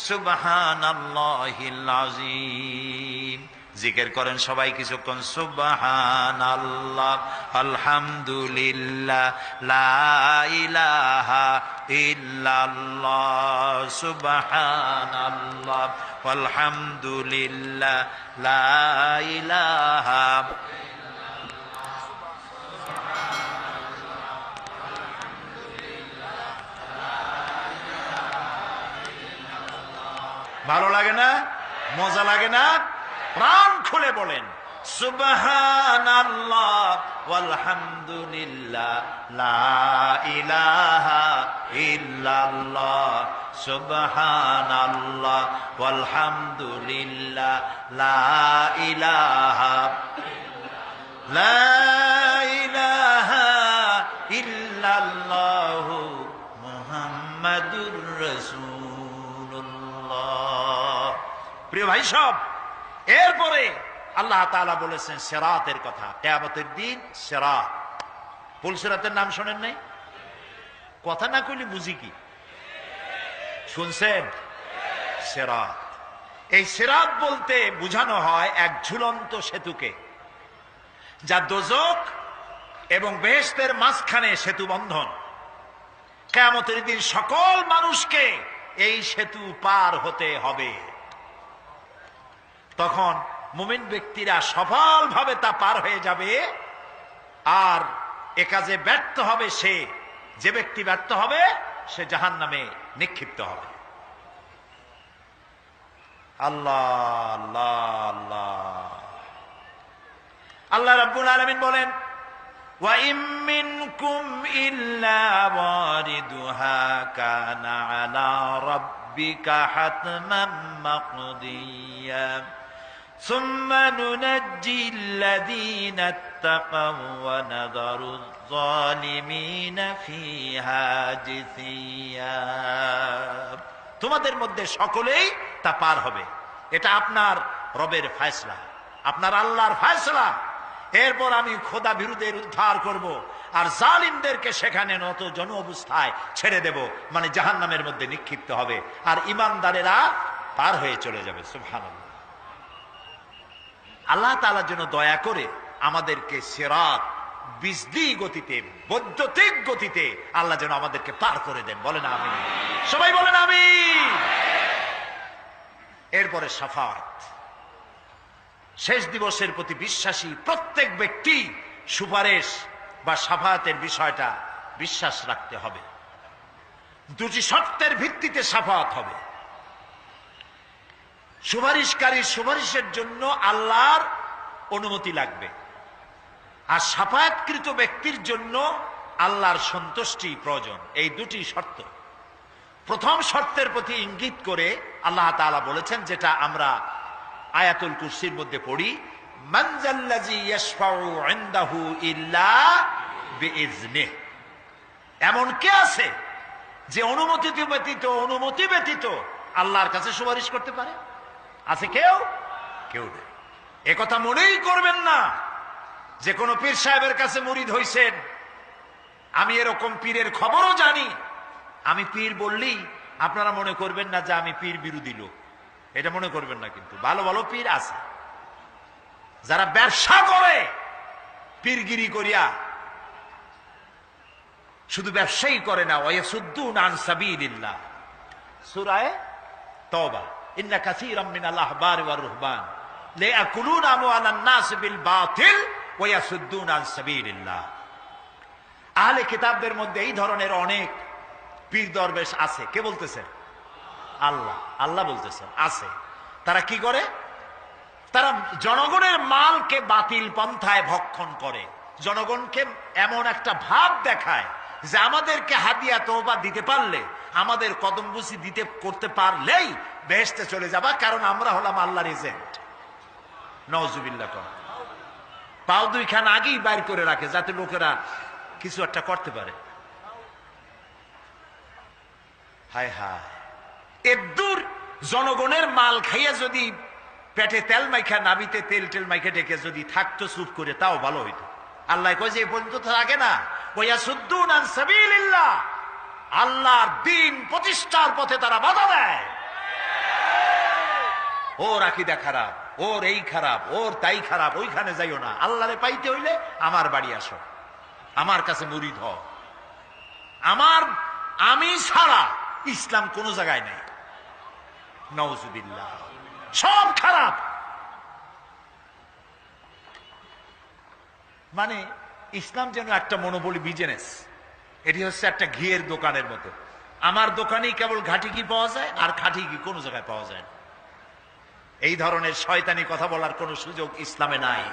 সুবহানাল্লাহিল আযীম। জিকির করেন সবাই কিছুক্ষণ সুবহানাল্লাহ, আলহামদুলিল্লাহ, লা ইলাহা ইল্লাল্লাহ, সুবহানাল্লাহ, আলহামদুলিল্লাহ, লা ইলাহা। ভালো লাগে না? মজা লাগে না? প্রাণ খুলে বলেন সুবহানাল্লাহ ওয়ালহামদুলিল্লাহ, লা ইলাহা ইল্লাল্লাহ, সুবহানাল্লাহ ওয়ালহামদুলিল্লাহ, লা ইলাহা, লা ইলাহা ইল্লাল্লাহ, মুহাম্মাদুর রাসূলুল্লাহ। প্রিয় ভাই সব, এরপরে আল্লাহ তাআলা বলেছেন সিরাতের কথা, কিয়ামতের দিন সিরাত। পুল সিরাতের নাম শোনেন নাই? কথা না কইলে বুঝি কি? শুনছেন? সিরাত। এই সিরাত বলতে বোঝানো হয় এক ঝুলন্ত সেতুকে, যা দোজখ এবং বেহেশতের মাঝখানে সেতু বন্ধন। কিয়ামতের দিন সকল মানুষকে এই সেতু পার হতে হবে। তখন মুমিন ব্যক্তিরা সফলভাবে তা পার হয়ে যাবে। আর এ কাজে ব্যর্থ হবে সে, যে ব্যক্তি ব্যর্থ হবে সে জাহান্নামে নিক্ষিপ্ত হবে। আল্লাহ আল্লাহ আল্লাহ। আল্লাহ রাব্বুল আলামিন বলেন ওয়া ইম মিনকুম ইল্লা ওয়ারিদুহা কানা আলা রাব্বিকা হাতমান মাকদিয়া সুম্মা নুনাজ্জিল্লাযীনা ইত্তাকাও ওয়া নাযারুয যালিমিনা ফীহা জিসিয়া। তোমাদের মধ্যে সকলেই তা পার হবে। এটা আপনার রবের ফয়সালা, আপনার আল্লাহর ফয়সালা। এরপর আমি খোদা বিরুদ্ধের উদ্ধার করব, আর জালিমদেরকে সেখানে নত জন অবস্থায় ছেড়ে দেব, মানে জাহান্নামের মধ্যে নিক্ষিপ্ত হবে, আর ঈমানদারেরা পার হয়ে চলে যাবে। সুবহানাল্লাহ। আল্লাহ তাআলা যেন দয়া করে আমাদেরকে সিরাত বিজলি গতিতে, বৈদ্যুতিক গতিতে আল্লাহ যেন আমাদেরকে পার করে দেন। বলেন আমিন। সবাই বলেন আমিন। এরপরে শাফাত, শেষ দিবসের প্রতি বিশ্বাসী প্রত্যেক ব্যক্তি সুপারিশ বা শাফাতের বিষয়টা বিশ্বাস রাখতে হবে। দুটি শর্তের ভিত্তিতে শাফাত হবে। সুপারিশকারী সুপারিশের জন্য আল্লাহর অনুমতি লাগবে, আর শাফায়াতকৃত ব্যক্তির জন্য আল্লাহর সন্তুষ্টি প্রয়োজন। এই দুটি শর্ত। প্রথম শর্তের প্রতি ইঙ্গিত করে আল্লাহ তাআলা বলেছেন, যেটা আমরা আয়াতুল কুরসির মধ্যে পড়ি, মান যাল্লাযী ইয়াশফাউ ইনদাহু ইল্লা বিইজনিহি। এমন কে আছে যে অনুমতি ব্যতীত আল্লাহর কাছে সুপারিশ করতে পারে? আছে কেউ? কেউ নেই। একথা মনেই করবেন না যে কোনো পীর সাহেবের কাছে মুরিদ হইছেন। আমি এরকম পীরের খবরও জানি। আমি পীর বললেই আপনারা মনে করবেন না যে আমি পীর বিরোধী লোক, এটা মনে করবেন না। কিন্তু ভালো ভালো পীর আছে যারা ব্যবসা করে পীরগিরি করিয়া। শুধু ব্যবসায়ী করে না, ওয়ায়াসুদ্দুনা আন সাবিলিল্লাহ। সূরা তাওবা, ইন্না কাসীরাম মিনাল আহবারি ওয়ার রুহবান লায়াকুলুনা আমওয়ালান নাস বিল বাতিল ওয়ায়াসুদ্দুনা আন সাবিলিল্লাহ। আহলে কিতাবদের মধ্যে এই ধরনের অনেক পীর দরবেশ আছে। কে বলতেছেন? আল্লাহ। আল্লাহ বলতেছেন আছে। তারা কি করে? তারা জনগণের মালকে বাতিল পন্থায় ভক্ষণ করে। জনগণকে এমন একটা ভাব দেখায় যে আমাদেরকে হাদিয়া তওবা দিতে পারলে, আমাদের কদমবুসি দিতে করতে পারলেই বেহেশতে চলে যাবা, কারণ আমরা হলাম আল্লাহর এজেন্ট। নাউজুবিল্লাহ। পাও দুইখান আগেই বাইর করে রাখে যাতে লোকেরা কিছু একটা করতে পারে। হায় হায়, এদূর জনগণের মাল খাইয়া যদি পেটে তেল মাইখা, নাবিতে তেল টেল মাইখা ডেকে যদি থাকতো চুপ করে, তাও ভালো হইতো। আল্লাহ কয় যে এই পর্যন্ত থাকে না, ওয়ায়াসুদ্দুনা আন সাবিলিল্লাহ, আল্লাহর দ্বীন প্রতিষ্ঠার পথে তারা বাধা দেয়। ও রাকিদা খারাপ, ওর এই খারাপ, ওর তাই খারাপ, ওইখানে যাইও না। আল্লাহরে পাইতে হইলে আমার বাড়ি আসো, আমার কাছে মুরিদ হও। আমি ছাড়া ইসলাম কোন জায়গায় নাই। নাউজুবিল্লাহ, সব খারাপ। মানে ইসলাম যেন একটা মনোপলি বিজনেস। এটি হচ্ছে একটা ঘিয়ের দোকানের মতো। আমার দোকানেই কেবল ঘাটি ঘি পাওয়া যায়, আর খাঁটি ঘি কোনো জায়গায় পাওয়া যায় না। এই ধরনের শয়তানি কথা বলার কোনো সুযোগ ইসলামে নাই।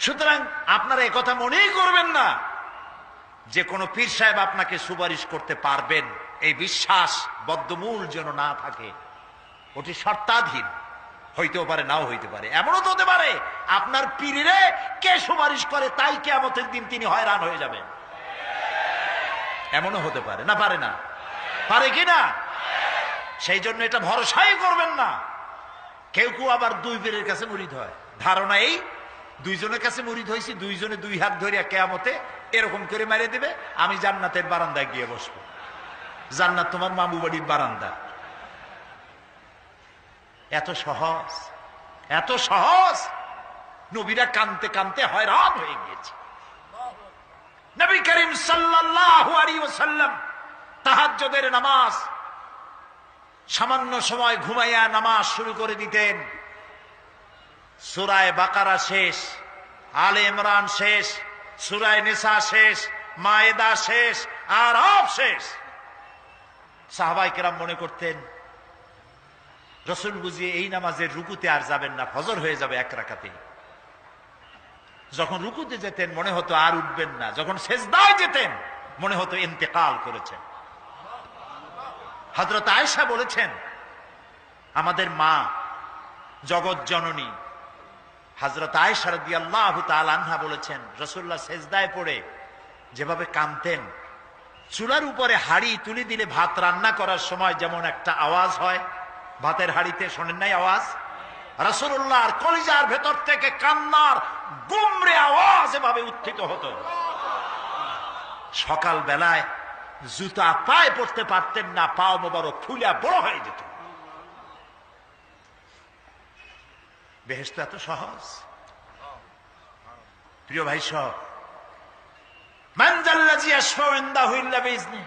সুতরাং আপনারা একথা মনেই করবেন না যে কোনো পীর সাহেব আপনাকে সুপারিশ করতে পারবেন, এই বিশ্বাস বদ্ধমূল যেন না থাকে। ওটি শর্তাধীন, হইতেও পারে, নাও হইতে পারে। এমনও তো হতে পারে আপনার পীরে কে সুপারিশ করে তাই কিয়ামতের দিন তিনি হয়রান হয়ে যাবেন। এমনও হতে পারে, না পারে না? পারে কি না? সেই জন্য এটা ভরসাই করবেন না। কেউ কেউ আবার দুই পীরের কাছে মুরিদ হয়, ধারণা এই দুইজনের কাছে মুরিদ হয়েছি, দুইজনে দুই হাত ধরিয়া কিয়ামতে এরকম করে মেরে দিবে, আমি জান্নাতের বারান্দায় গিয়ে বসবো। জান্নাত তোমার মামু বাড়ির বারান্দা। এত সহজ, এত সহজ। নবীরা কানতে কানতে হয়রান হয়ে গিয়েছে। নবী করিম সাল্লাল্লাহু আলাইহি ওয়াসাল্লাম তাহাজ্জুদের নামাজ সামান্য সময় ঘুমাইয়া নামাজ শুরু করে দিতেন। সূরা বাকারা শেষ, আলে ইমরান শেষ, সূরা নিসা শেষ, মায়েদা শেষ, আরাফ শেষ। সাহাবায়ে কেরাম মনে করতেন রাসূল বুঝিয়ে এই নামাজের রুকুতে আর যাবেন না, ফজর হয়ে যাবে এক রাকাতে। যখন রুকুতে যেতেন মনে হতো আর উঠবেন না, যখন সেজদায় যেতেন মনে হতো ইন্তেকাল করেছেন। হযরত আয়েশা বলেছেন, আমাদের মা জগৎ জননী হযরত আয়েশা রাদিয়াল্লাহু তাআলা আনহা বলেছেন, রাসূলুল্লাহ সেজদায় পড়ে যেভাবে কাঁদতেন, চুলার উপরে হাড়ি তুলে দিলে ভাত রান্না করার সময় যেমন একটা আওয়াজ হয় ভাতের হাড়িতে, শোনেন নাই আওয়াজ? রাসূলুল্লাহর কলিজার ভেতর থেকে কান্নার গুমরে আওয়াজ এভাবে উত্থিত হতো। সকাল বেলায় জুতা পায়ে পড়তে পারতেন না, পাও মোবারক ফুলে বড় হয়ে যেত। বেহেশত এত সহজ। প্রিয় ভাই সব, মান যাল্লাযী ইয়াশফাউ ইনদাহু ইল্লা বিইজনি,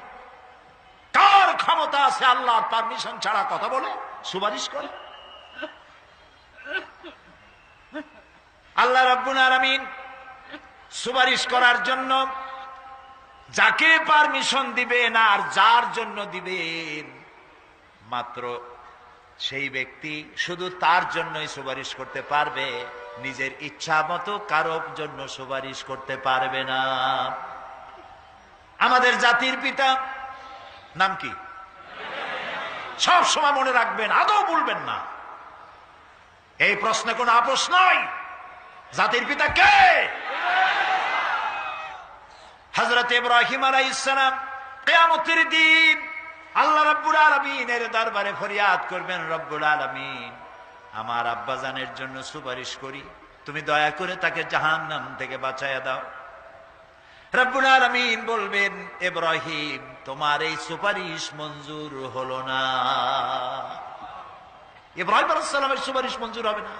কার ক্ষমতা আছে আল্লাহর পারমিশন ছাড়া কথা বলে, সুপারিশ করে? আল্লাহ রাব্বুল আলামিন সুপারিশ করার জন্য যাকে পারমিশন দিবেন আর যার জন্য দিবেন মাত্র সেই ব্যক্তি শুধু তার জন্যই সুপারিশ করতে পারবে, নিজের ইচ্ছা মতো কারোর জন্য সুপারিশ করতে পারবে না। আমাদের জাতির পিতা নাম কি? সব সময় মনে রাখবেন, আদৌ ভুলবেন না। এই প্রশ্নে কোনো আপোষ নয়। জাতির পিতা কে? হযরত ইব্রাহিম আলাইহিস সালাম কিয়ামতের দিন আল্লাহ রাব্বুল আলামিনের দরবারে ফরিয়াদ করবেন, রব্বুল আলামিন আমার আব্বাজানের জন্য সুপারিশ করি, তুমি দয়া করে তাকে জাহান্নাম থেকে বাঁচায়া দাও। রব্বুল আলামিন বলবেন, ইব্রাহিম তোমার এই সুপারিশ মঞ্জুর হলো না। ইব্রাহিম আলাইহিস সালামের সুপারিশ মঞ্জুর হবে না।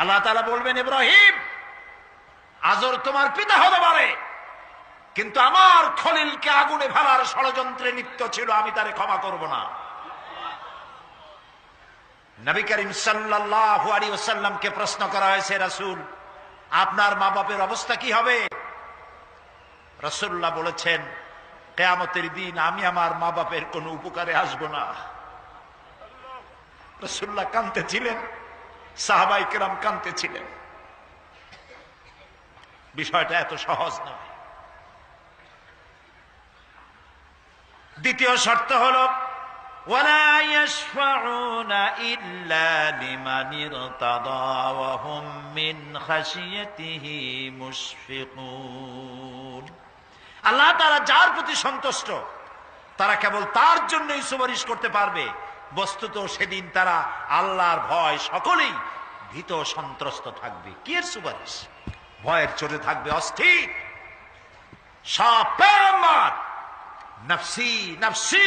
আল্লাহ তাআলা বলবেন, ইব্রাহিম আজর তোমার পিতা হতে পারে, কিন্তু আমার খলিলকে আগুনে ফেলার ষড়যন্ত্রে লিপ্ত ছিল, আমি তারে ক্ষমা করব না। নবী করিম সাল্লাল্লাহু আলাইহি ওয়াসাল্লামকে প্রশ্ন করা হয়েছে, রাসূল আপনার মা বাপের অবস্থা কি হবে? রাসূলুল্লাহ বলেছেন, কিয়ামতের দিন আমি আমার মা বাপের কোনো উপকারে আসব না। রাসূলুল্লাহ কাঁদতেছিলেন, সাহাবায়ে কেরাম কাঁদতেছিলেন। বিষয়টা এত সহজ নয়। দ্বিতীয় শর্ত হলো ওয়ালা ইয়াশফাউনা ইল্লা লিমান ইরতাদা ওয়া হুম মিন খাশিয়াতিহি মুশফিকুন। আল্লাহ তাআলা যার প্রতি সন্তুষ্ট তারা কেবল তার জন্যই সুপারিশ করতে পারবে। বস্তুত সেদিন তারা আল্লাহর ভয় সকলেই ভীত সন্ত্রস্ত থাকবে। কি এর সুপারিশ? ভয়ের চোটে থাকবে, অস্থির। সব পয়গম্বর নফসি নফসি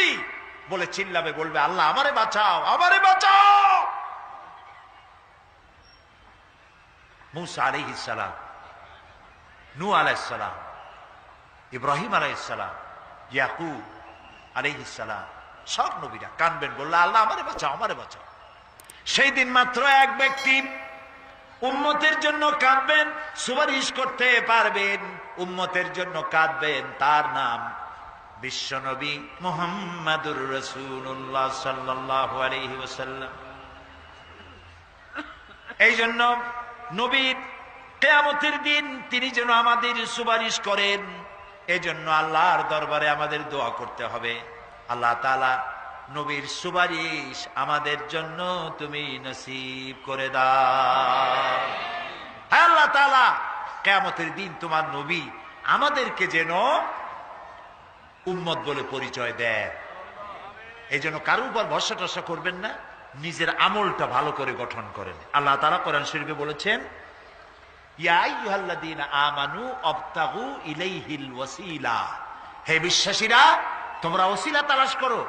বলে চিল্লাবে, বলবে আল্লাহ আমারে বাঁচাও, আমারে বাঁচাও। মুসা আলাইহিস সালাম, নূহ আলাইহিস সালাম, ইব্রাহিম আলাইহিস সালাম, ইয়াকুব আলাইহিস সালাম, সব নবীরা কানবেন, বলল আল্লাহ আমারে বাঁচাও, আমারে বাঁচাও। সেই দিন মাত্র এক ব্যক্তি উম্মতের জন্য কাঁদবেন, সুপারিশ করতে পারবেন, উম্মতের জন্য কাঁদবেন, তার নাম বিশ্বনবী মুহাম্মাদুর রাসূলুল্লাহ সাল্লাল্লাহু আলাইহি ওয়াসাল্লাম। এই জন্য নবীর কিয়ামতের দিন তিনি যেন আমাদের সুপারিশ করেন, এজন্য আল্লাহর দরবারে আমাদের দোয়া করতে হবে, আল্লাহ তাআলা নবীর সুপারিশ আমাদের জন্য তুমি নসিব করে দাও। হ্যাঁ আল্লাহ তাআলা, কিয়ামতের দিন তোমার নবী আমাদেরকে যেন উম্মত বলে পরিচয় দেয়। এই জন্য কারোর উপর ভরসা টরসা করবেন না, নিজের আমলটা ভালো করে গঠন করেন। আল্লাহ তাআলা কোরআন শরীফে বলেছেন, ইয়া আইয়ুহাল্লাযীনা আমানু আবতাগু ইলাইহিল ওয়াসিলা, হে বিশ্বাসীরা তোমরা ওসিলা তালাশ করো।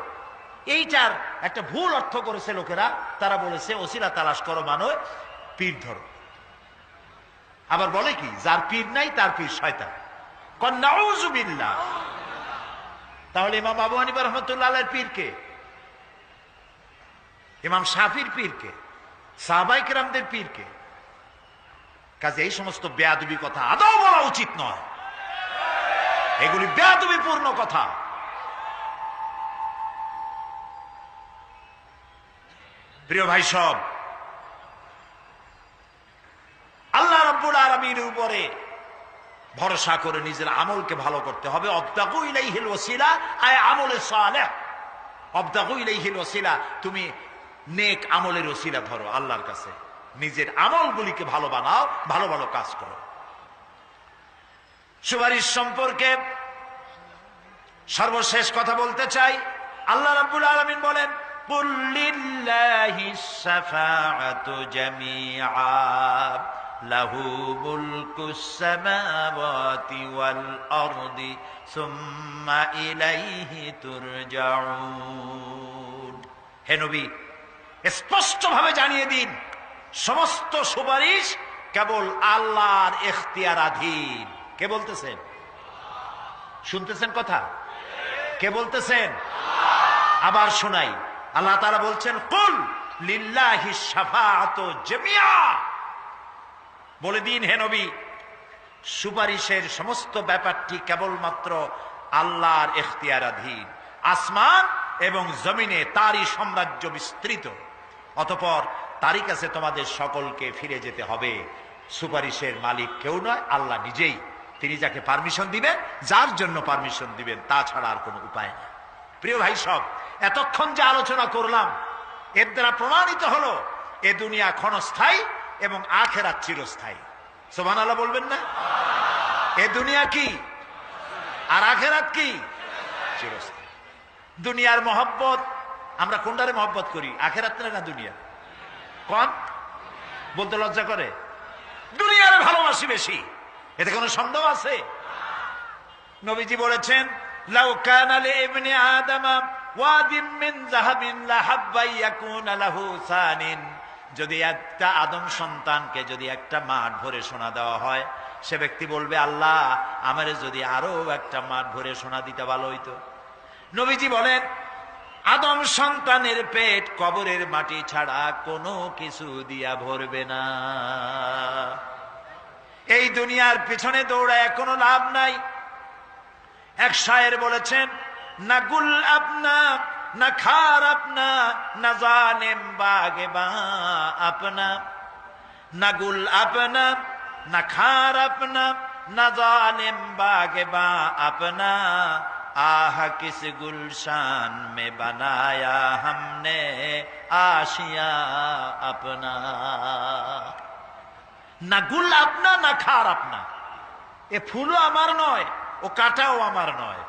এইটার একটা ভুল অর্থ করেছে লোকেরা, তারা বলেছে ওসিলা তালাশ করো মানে পীর ধরো। আবার বলে কি, যার পীর নাই তার পীর শয়তান। নাউযু বিল্লাহ। তাহলে ইমাম আবু হানিফা রাহমাতুল্লাহ আলাইহির পীর কে? ইমাম শাফির পীর কে? সাহাবায়ে কেরামদের পীর কে? কাজে এই সমস্ত বেয়াদবি কথা আদৌ বলা উচিত নয়, এগুলি বেয়াদবিপূর্ণ কথা। প্রিয় ভাই সব, আল্লাহ রাব্বুল আলামিনের উপরে ভরসা করে নিজের আমলকে ভালো করতে হবে। অবতাগু ইলাইহিল ওয়াসিলা আয় আমলে সালেহ। অবতাগু ইলাইহিল ওয়াসিলা, তুমি নেক আমলের ওসিলা ধরো আল্লাহর কাছে, নিজের আমলগুলিকে ভালো বানাও, ভালো ভালো কাজ করো। সুপারিশ সম্পর্কে সর্বশেষ কথা বলতে চাই। আল্লাহ রাব্বুল আলামিন বলেন, কুল লিল্লাহিস শাফাআতু জামিআ লাহু মুলকুস সামাওয়াতি ওয়াল আরদি সুম্মা ইলাইহি তুরজাউন। হে নবী, স্পষ্টভাবে জানিয়ে দিন, সমস্ত সুপারিশ কেবল আল্লাহর ইখতিয়ারাধীন। কে বলতেছেন? শুনতেছেন কথা? কে বলতেছেন? আবার শোনাই, আল্লাহ তাআলা বলছেন, কুল লিল্লাহিস শাফাআতু জামিআ। বলে দিন হে নবী, সুপারিশের সমস্ত ব্যাপারটি কেবলমাত্র আল্লাহর ইখতিয়ারাধীন। আসমান এবং জমিনে তারই সাম্রাজ্য বিস্তৃত, অতঃপর তারই কাছে তোমাদের সকলকে ফিরে যেতে হবে। সুপারিশের মালিক কেউ নয়, আল্লাহ নিজেই। তিনি যাকে পারমিশন দিবেন, যার জন্য পারমিশন দিবেন, তাছাড়া আর কোনো উপায় নেই। প্রিয় ভাই সব, এতক্ষণ যে আলোচনা করলাম এর দ্বারা প্রমাণিত হলো এ দুনিয়া ক্ষণস্থায়ী এবং আখিরাত চিরস্থায়ী। সুবহানাল্লাহ বলবেন না? এ দুনিয়া কি আর আখিরাত কি? চিরস্থায়ী। দুনিয়ার মহব্বত, আমরা কোনটারে মহব্বত করি, আখিরাত না দুনিয়া? কোন বলতে লজ্জা করে? দুনিয়ারে ভালোবাসি বেশি, এতে কোনো সন্দেহ আছে? নবীজি বলেছেন, লাউ কানা লিইবনি আদামা ওয়াদিম মিন যাহাবিন লাহাব্বা ইয়াকুনা লাহু সানিন। যদি একটা আদম সন্তানকে যদি একটা মাঠ ভরে সোনা দেওয়া হয়, সে ব্যক্তি বলবে, আল্লাহ আমারে যদি আরো একটা মাঠ ভরে সোনা দিতে ভালো হইতো। নবীজি বলেন, আদম সন্তানের পেট কবরের মাটি ছাড়া কোনো কিছু দিয়া ভরবে না। এই দুনিয়ার পিছনে দৌড়ায় কোনো লাভ নাই। এক শায়ের বলেছেন, না গুল আপনা না খার আপনা না জানেম বাগে বা আপনা, না গুল আপনা না খার আপনা না জানেম বাগে বা আপনা, আহ কিস গুলশান মে বানায়া हमने आशिया अपना। না গুল আপনা না খার আপনা, এ ফুলও আমার নয়, ও কাটাও আমার নয়।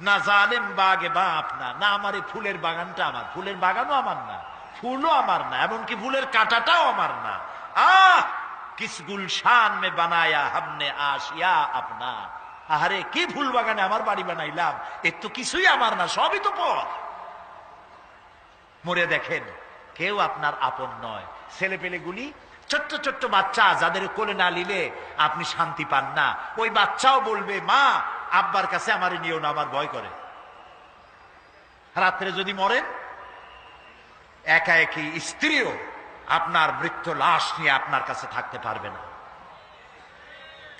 না জালেম বাগে বা আপনা, না আমার এই ফুলের বাগানটা আমার, ফুলের বাগানও আমার না, ফুলও আমার না, এমনকি ফুলের কাটাটাও আমার না। আহ কিস গুলশান মে বানায়া हमने आशिया अपना। আহারে কি ফুল বাগানে আমার বাড়ি বানাইলাম, এর তো কিছুই আমার না, সবই তো পর। মরে দেখেন কেউ আপনার আপন নয়। ছেলে পেলে গুলি ছোট্ট ছোট্ট বাচ্চা যাদের কোলে না নিলে আপনি শান্তি পান না, ওই বাচ্চাও বলবে মা আব্বার কাছে আমার নিও না, আমার ভয় করে। রাত্রে যদি মরেন, একা একই স্ত্রীও আপনার মৃত্যু লাশ নিয়ে আপনার কাছে থাকতে পারবে না।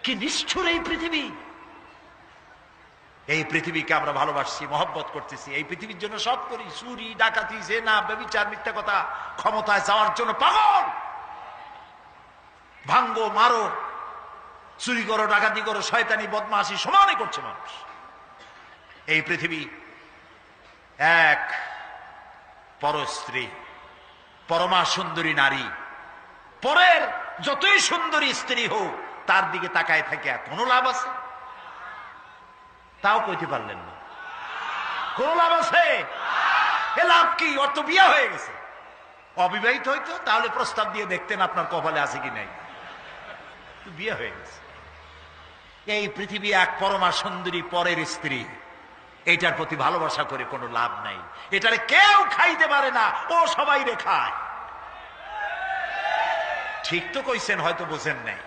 কি নিষ্ঠুর এই পৃথিবী! এই পৃথিবীকে আমরা ভালোবাসছি, মহব্বত করতেছি, এই পৃথিবীর জন্য সব করি, চুরি ডাকাতি জেনা ব্যভিচার মিথ্যা কথা, ক্ষমতায় যাওয়ার জন্য পাগল। ভাঙ্গো মারো, চুরি করো, ডাকাতি করো, শয়তানি বদমাশি সমানে করছে মানুষ। এই পৃথিবী এক পরস্ত্রী, পরমা সুন্দরী নারী, পরের যতই সুন্দরী স্ত্রী হোক তার দিকে তাকায় থাকে কোনো লাভ আছে? তাও কইতে পারলেন না। কোন লাভ আছে? এ লাভ কি? ওর তো বিয়ে হয়ে গেছে। অবিবাহিত হইতো তাহলে প্রস্তাব দিয়ে দেখতেন আপনার কপালে আছে কি নাই। বিয়ে হয়ে গেছে। এই পৃথিবী এক পরমা সুন্দরী পরের স্ত্রী, এটার প্রতি ভালোবাসা করে কোনো লাভ নাই। এটারে কেউ খাইতে পারে না, ও সবাই রে খায়। ঠিক তো কইছেন, হয়তো বোঝেন নাই।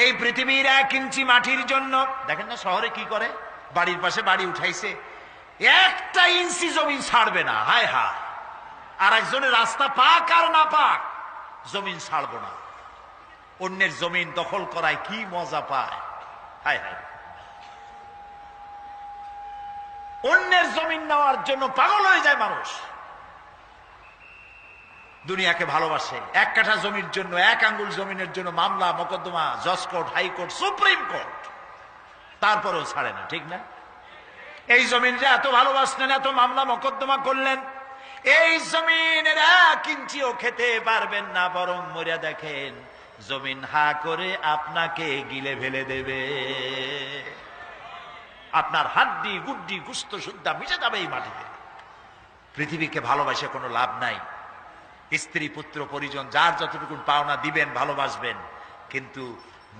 এই পৃথিবীর 1 ইঞ্চি মাটির জন্য দেখেন না শহরে কি করে, বাড়ির পাশে বাড়ি উঠাইছে, 1টা ইঞ্চি জমিন ছাড়বে না। হায় হায়! আর একজনের রাস্তা পাক আর না পাক, জমিন ছাড়বো না। অন্যের জমিন দখল করায় কি মজা পায়! হায় হায়! অন্যের জমিন নেওয়ার জন্য পাগল হয়ে যায় মানুষ। দুনিয়াকে ভালোবাসে। 1 কাঠা জমির জন্য, 1 আঙ্গুল জমিনের জন্য মামলা মোকদ্দমা, জজ কোর্ট, হাইকোর্ট, সুপ্রিম কোর্ট, তারপরেও ছাড়ে না। ঠিক না? এই জমিনটা এত ভালোবাসলেন, এত মামলা মোকদ্দমা করলেন, এই জমিনের 1 ইঞ্চিও খেতে পারবেন না, বরং মরিয়া দেখেন জমিন হা করে আপনাকে গিলে ফেলে দেবে। আপনার হাড্ডি গুড্ডি গুস্ত সুদ্ধা মিশে যাবে এই মাটিতে। পৃথিবীকে ভালোবাসে কোনো লাভ নাই। স্ত্রী পুত্র পরিজন যার যতটুকু পাওনা দিবেন, ভালোবাসবেন, কিন্তু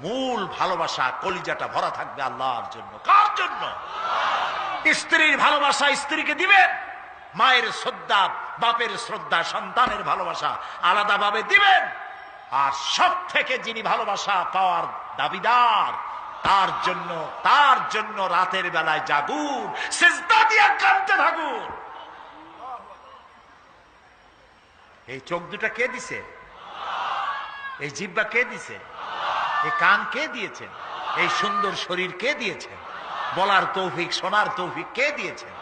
মূল ভালোবাসা কলিজাটা ভরা থাকবে আল্লাহর জন্য। কার জন্য? স্ত্রীর ভালোবাসা স্ত্রীকে দিবেন, মায়ের শ্রদ্ধা, বাপের শ্রদ্ধা, সন্তানের ভালোবাসা আলাদাভাবে দিবেন। আর সব থেকে যিনি ভালোবাসা পাওয়ার দাবিদার, তার জন্য রাতের বেলায় জাগুন, সিজদা দিয়ে কাঁদতে থাকুন। এই চোখ দুটা কে দিছে? এই জিহ্বা কে দিছে? এই কান কে দিয়েছেন? এই সুন্দর শরীর কে দিয়েছেন? বলার তৌফিক, শোনার তৌফিক কে দিয়েছেন?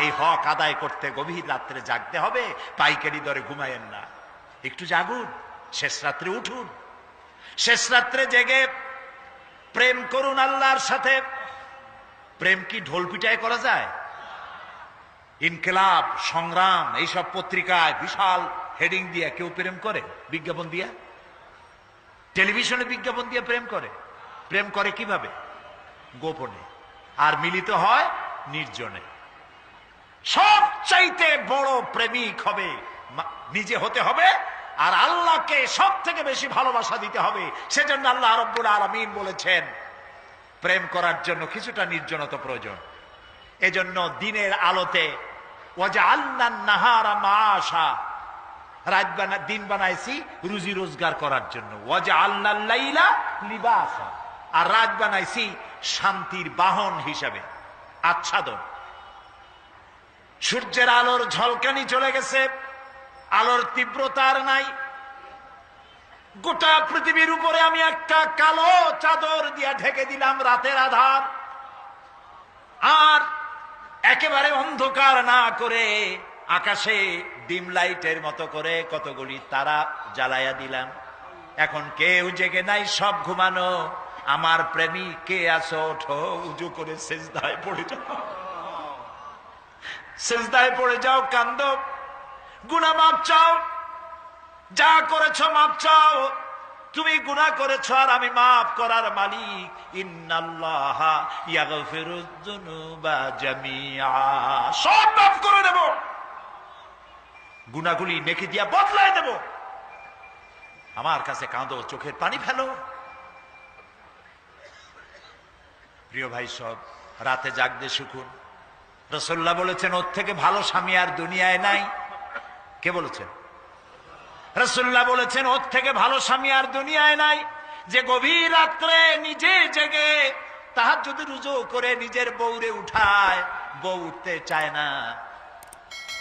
এই হক আদায় করতে গভীর রাত্রে জাগতে হবে, পাইকারি দরে ঘুমায়েন না। একটু জাগুন, শেষ রাত্রে উঠুন, শেষ রাত্রে জেগে প্রেম করুন আল্লাহর সাথে। প্রেম কি ঢোল পিটায় করা যায়? ইনকিলাব, সংগ্রাম, এইসব পত্রিকায় বিশাল হেডিং দিয়ে কেউ প্রেম করে? বিজ্ঞাপন দিয়া, টেলিভিশনে বিজ্ঞাপন দিয়ে প্রেম করে? প্রেম করে কিভাবে? গোপনে। আর মিলিত হয় নির্জনে। সবচাইতে বড় প্রেমিক হবে নিজে হতে হবে, আর আল্লাহকে সব থেকে বেশি ভালোবাসা দিতে হবে। সেজন্য আল্লাহ রাব্বুল আলামিন বলেছেন প্রেম করার জন্য কিছুটা নির্জনতা প্রয়োজন। এজন্য দিনের আলোতে ওয়াজআলনান নাহারা মাআশা, দিন বানাইছি রুজি রোজগার করার জন্য। ওয়াজআলনাল লাইলা লিবাসা, আর রাত বানাইছি শান্তির বাহন হিসাবে, আচ্ছাদন। সূর্যের আলোর ঝলকানি চলে গেছে, আলোর তীব্রতার নাই। গোটা পৃথিবীর উপরে আমি একটা কালো চাদর দিয়া ঢেকে দিলাম রাতের আধার, আর একেবারে অন্ধকার না করে আকাশে ডিম লাইটের মতো করে কতগুলি তারা জ্বালাইয়া দিলাম। এখন কেউ জেগে নাই, সব ঘুমানো। আমার প্রেমিক কে আছো? ওঠো, উজু করে সেজদায় পড়ে যাও, সেজদায় পড়ে যাও, কান্দো, গুনাহ মাপ চাও, যা করেছ মাপ চাও। তুমি গুনাহ করেছ আর আমি মাফ করার মালিক। ইন্নাল্লাহা ইয়াগফিরুয যুনুবা জামিআ, সব মাফ করে দেব, গুনাহগুলি নেকি দিয়া বদলায় দেব। আমার কাছে কাঁদো, চোখের পানি ফেলো। প্রিয় ভাই সব, রাতে জাগতে শিখুন। রাসূলুল্লাহ বলেছেন ওর থেকে ভালো স্বামী আর দুনিয়ায় নাই। কে বলেছেন? রাসূলুল্লাহ বলেছেন, ওর থেকে ভালো স্বামী আর দুনিয়ায় নাই, যে গভীর রাত্রে নিজে জেগে তাহাজ্জুদের রুজু করে নিজের বউরে উঠায়, বউ উঠতে চায় না,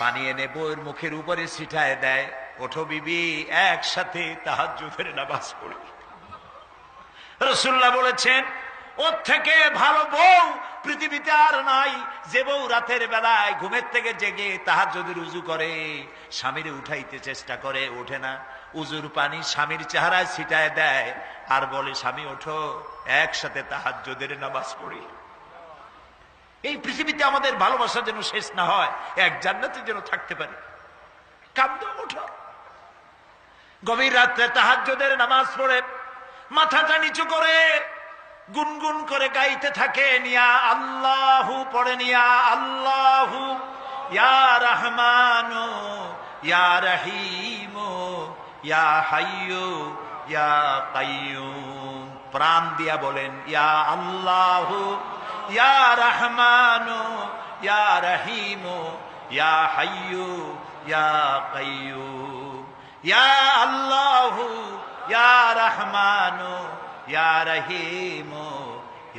পানি এনে বউয়ের মুখের উপরে ছিটায় দেয়, ওঠো বিবি একসাথে তাহাজ্জুদের নামাজ পড়ি। রাসূলুল্লাহ বলেছেন, ওর থেকে ভালো বউ পৃথিবীতে আর নাই, যে বউ রাতের বেলায় ঘুমের থেকে জেগে তাহাজ্জুদের উযু করে, স্বামীরে উঠাইতে চেষ্টা করে, ওঠে না, উযুর পানি স্বামীর চেহারায় ছিটায় দেয় আর বলে, স্বামী ওঠো একসাথে তাহাজ্জুদের নামাজ পড়ি। এই পৃথিবীতে আমাদের ভালোবাসা যেন শেষ না হয়, এক জান্নাতে যেন থাকতে পারি। কাঁদো, ওঠো। গভীর রাত্রে তাহাজ্জুদের নামাজ পড়ে মাথাটা নিচু করে গুনগুন করে গাইতে থাকে, নিয়া আল্লাহু পড়ে, নিয়া আল্লাহু ইয়া রহমানু ইয়া রহিমু ইয়া হাইয়ু ইয়া কাইয়ুম। প্রাণ দিয়া বলেন, ইয়া আল্লাহু ইয়া রহমানু ইয়া রহিমু ইয়া হাইয়ু ইয়া কাইয়ুম, ইয়া আল্লাহু ইয়া রহমানু ইয়া রহিমু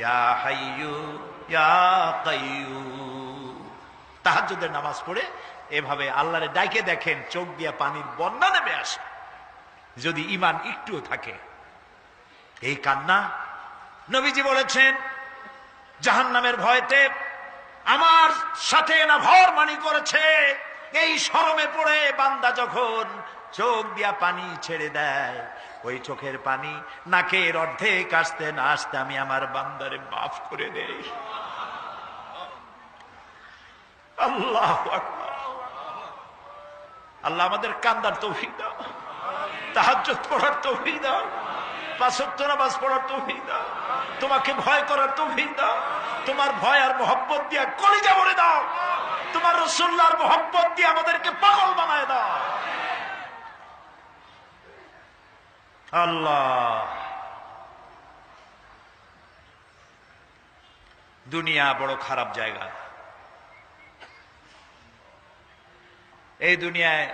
ইয়া হাইয়ু ইয়া কাইয়ুম। তাহাজ্জুদের নামাজ পড়ে এভাবে আল্লাহরে ডাকে দেখেন, চোখ দিয়া পানির বন্যা নেমে আসে, যদি ঈমান একটুও থাকে। এই কান্না, নবীজি বলেছেন, জাহান্নামের ভয়তে আমার সাথে না ভরমানি করেছে, এই শরমে পড়ে বান্দা যখন চোখ দিয়া পানি ছেড়ে দেয়, ওই চোখের পানি নাকের অর্ধেক আসতে না আসতে আমি আমার বান্দারে মাফ করে দেই। আল্লাহু আকবার। আল্লাহ আমাদের কান্দার তৌফিক দাও, তাহাজ্জুদ পড়ার তৌফিক দাও, পাঁচ ওয়াক্ত নামাজ পড়ার তৌফিক দাও, তোমাকে ভয় করার তৌফিক দাও, তোমার ভয় আর মোহব্বত দিয়ে কলিজা ভরে দাও, তোমার রাসূলুল্লাহর মোহব্বত দিয়ে আমাদেরকে পাগল বানায় দাও। আল্লাহ, দুনিয়া বড় খারাপ জায়গা। এই দুনিয়ায়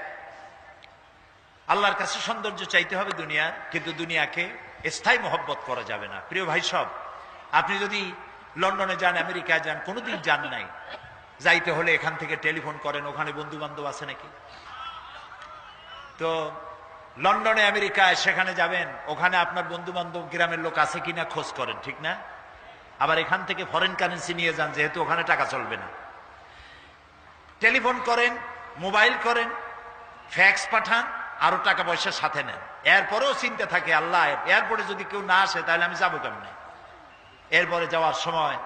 আল্লাহর কাছে সৌন্দর্য চাইতে হবে দুনিয়ার, কিন্তু দুনিয়াকে স্থায়ী মোহব্বত করা যাবে না। প্রিয় ভাই সব, আপনি যদি লন্ডনে যান, আমেরিকায় যান, কোনোদিন যান নাই, যাইতে হলে এখান থেকে টেলিফোন করেন, ওখানে বন্ধু বান্ধব আছে নাকি। তো লন্ডনে আমেরিকায় সেখানে যাবেন, ওখানে আপনার বন্ধু বান্ধব গ্রামের লোক আছে কিনা খোঁজ করেন, ঠিক না? আবার এখান থেকে ফরেন কারেন্সি নিয়ে যান, যেহেতু ওখানে টাকা চলবে না। টেলিফোন করেন, মোবাইল করেন, ফ্যাক্স পাঠান, আরো টাকা পয়সা সাথে নেন। এরপরেও চিন্তা থাকে, আল্লাহ এয়ারপোর্টে যদি কেউ না আসে তাহলে আমি যাবো কেমনে। এরপরে যাওয়ার সময়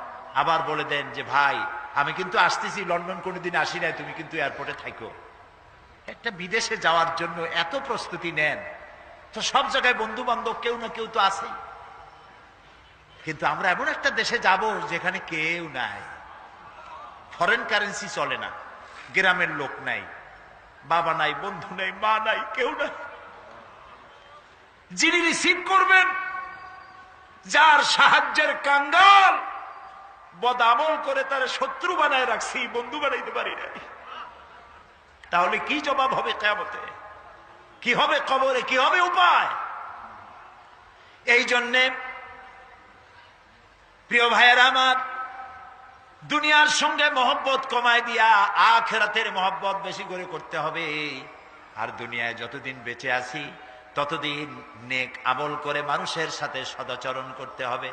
আবার বলে দেন যে, ভাই আমি কিন্তু আসতেছি, লন্ডন কোনোদিন আসি নাই, তুমি কিন্তু এয়ারপোর্টে থাকো। একটা বিদেশে যাওয়ার জন্য এত প্রস্তুতি নেন, তো সব জায়গায় বন্ধু বান্ধব কেউ না কেউ তো আছে, কিন্তু আমরা এমন একটা দেশে যাব যেখানে কেউ নাই, ফরেন কারেন্সি চলে না, গ্রামের লোক নাই, বাবা নাই, বন্ধু নাই, মা নাই, কেউ নাই। যিনি রিসিভ করবেন, যার সাহায্যের কাঙ্গাল, বদামল করে তার শত্রু বানায় রাখছি, বন্ধু বানাইতে পারি নাই, তাহলে কি জবাব হবে কিয়ামতে? কি হবে কবরে? কি হবে উপায়? এই জন্যে প্রিয় ভাইয়েরা আমার, দুনিয়ার সঙ্গে মহব্বত কমায় দিয়া আখিরাতের মহব্বত বেশি করে করতে হবে। আর দুনিয়ায় যতদিন বেঁচে আছি ততদিন নেক আমল করে মানুষের সাথে সদাচরণ করতে হবে।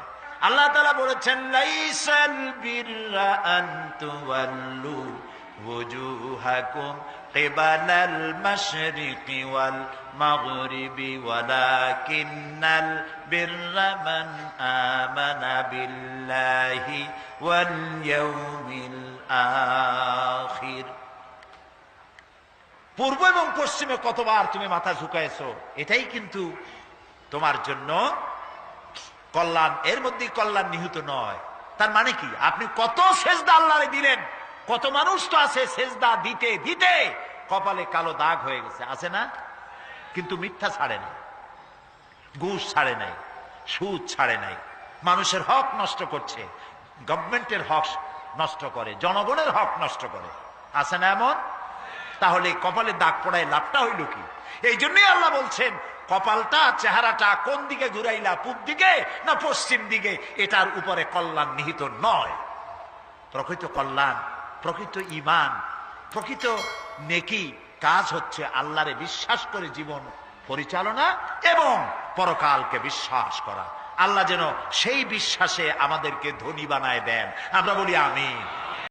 আল্লাহ তাআলা বলেছেন, লাইসাল বিররা আন তুওয়াল্লু ওয়াজুহাকুম কিবালাল মাশরিকি ওয়াল মাগরিবি ওয়ালাকিন্নাল বিররা মান আমানা বিল্লাহি ওয়াল ইয়াউমিল আখির। পূর্ব এবং পশ্চিমে কতবার তুমি মাথা ঝুঁকাইছো, এটাই কিন্তু তোমার জন্য কল্যাণ। এর মধ্যে কল্যাণ নিহিত নয়। তার মানে কি? আপনি কত সেজদা আল্লাহরে দিলেন, কত মানুষ তো আছে সেজদা দিতে দিতে কপালে কালো দাগ হয়ে গেছে, আছে না? কিন্তু মিথ্যা ছাড়ে নাই, ঘুষ ছাড়ে নাই, সুদ ছাড়ে নাই, মানুষের হক নষ্ট করছে, গভর্নমেন্টের হক নষ্ট করে, জনগণের হক নষ্ট করে, আছে না এমন? তাহলে কপালে দাগ পড়ায় লাভটা হইল কি? এই জন্যই আল্লাহ বলছেন কপালটা, চেহারাটা কোন দিকে ঘুরাইলা, পূব দিকে না পশ্চিম দিকে, এটার উপরে কল্যাণ নিহিত নয়। প্রকৃত কল্যাণ, প্রকৃত ঈমান, প্রকৃত নেকি কাজ হচ্ছে আল্লাহরে বিশ্বাস করে জীবন পরিচালনা এবং পরকালকে বিশ্বাস করা। আল্লাহ যেন সেই বিশ্বাসে আমাদেরকে ধনী বানায় দেন। আমরা বলি আমিন।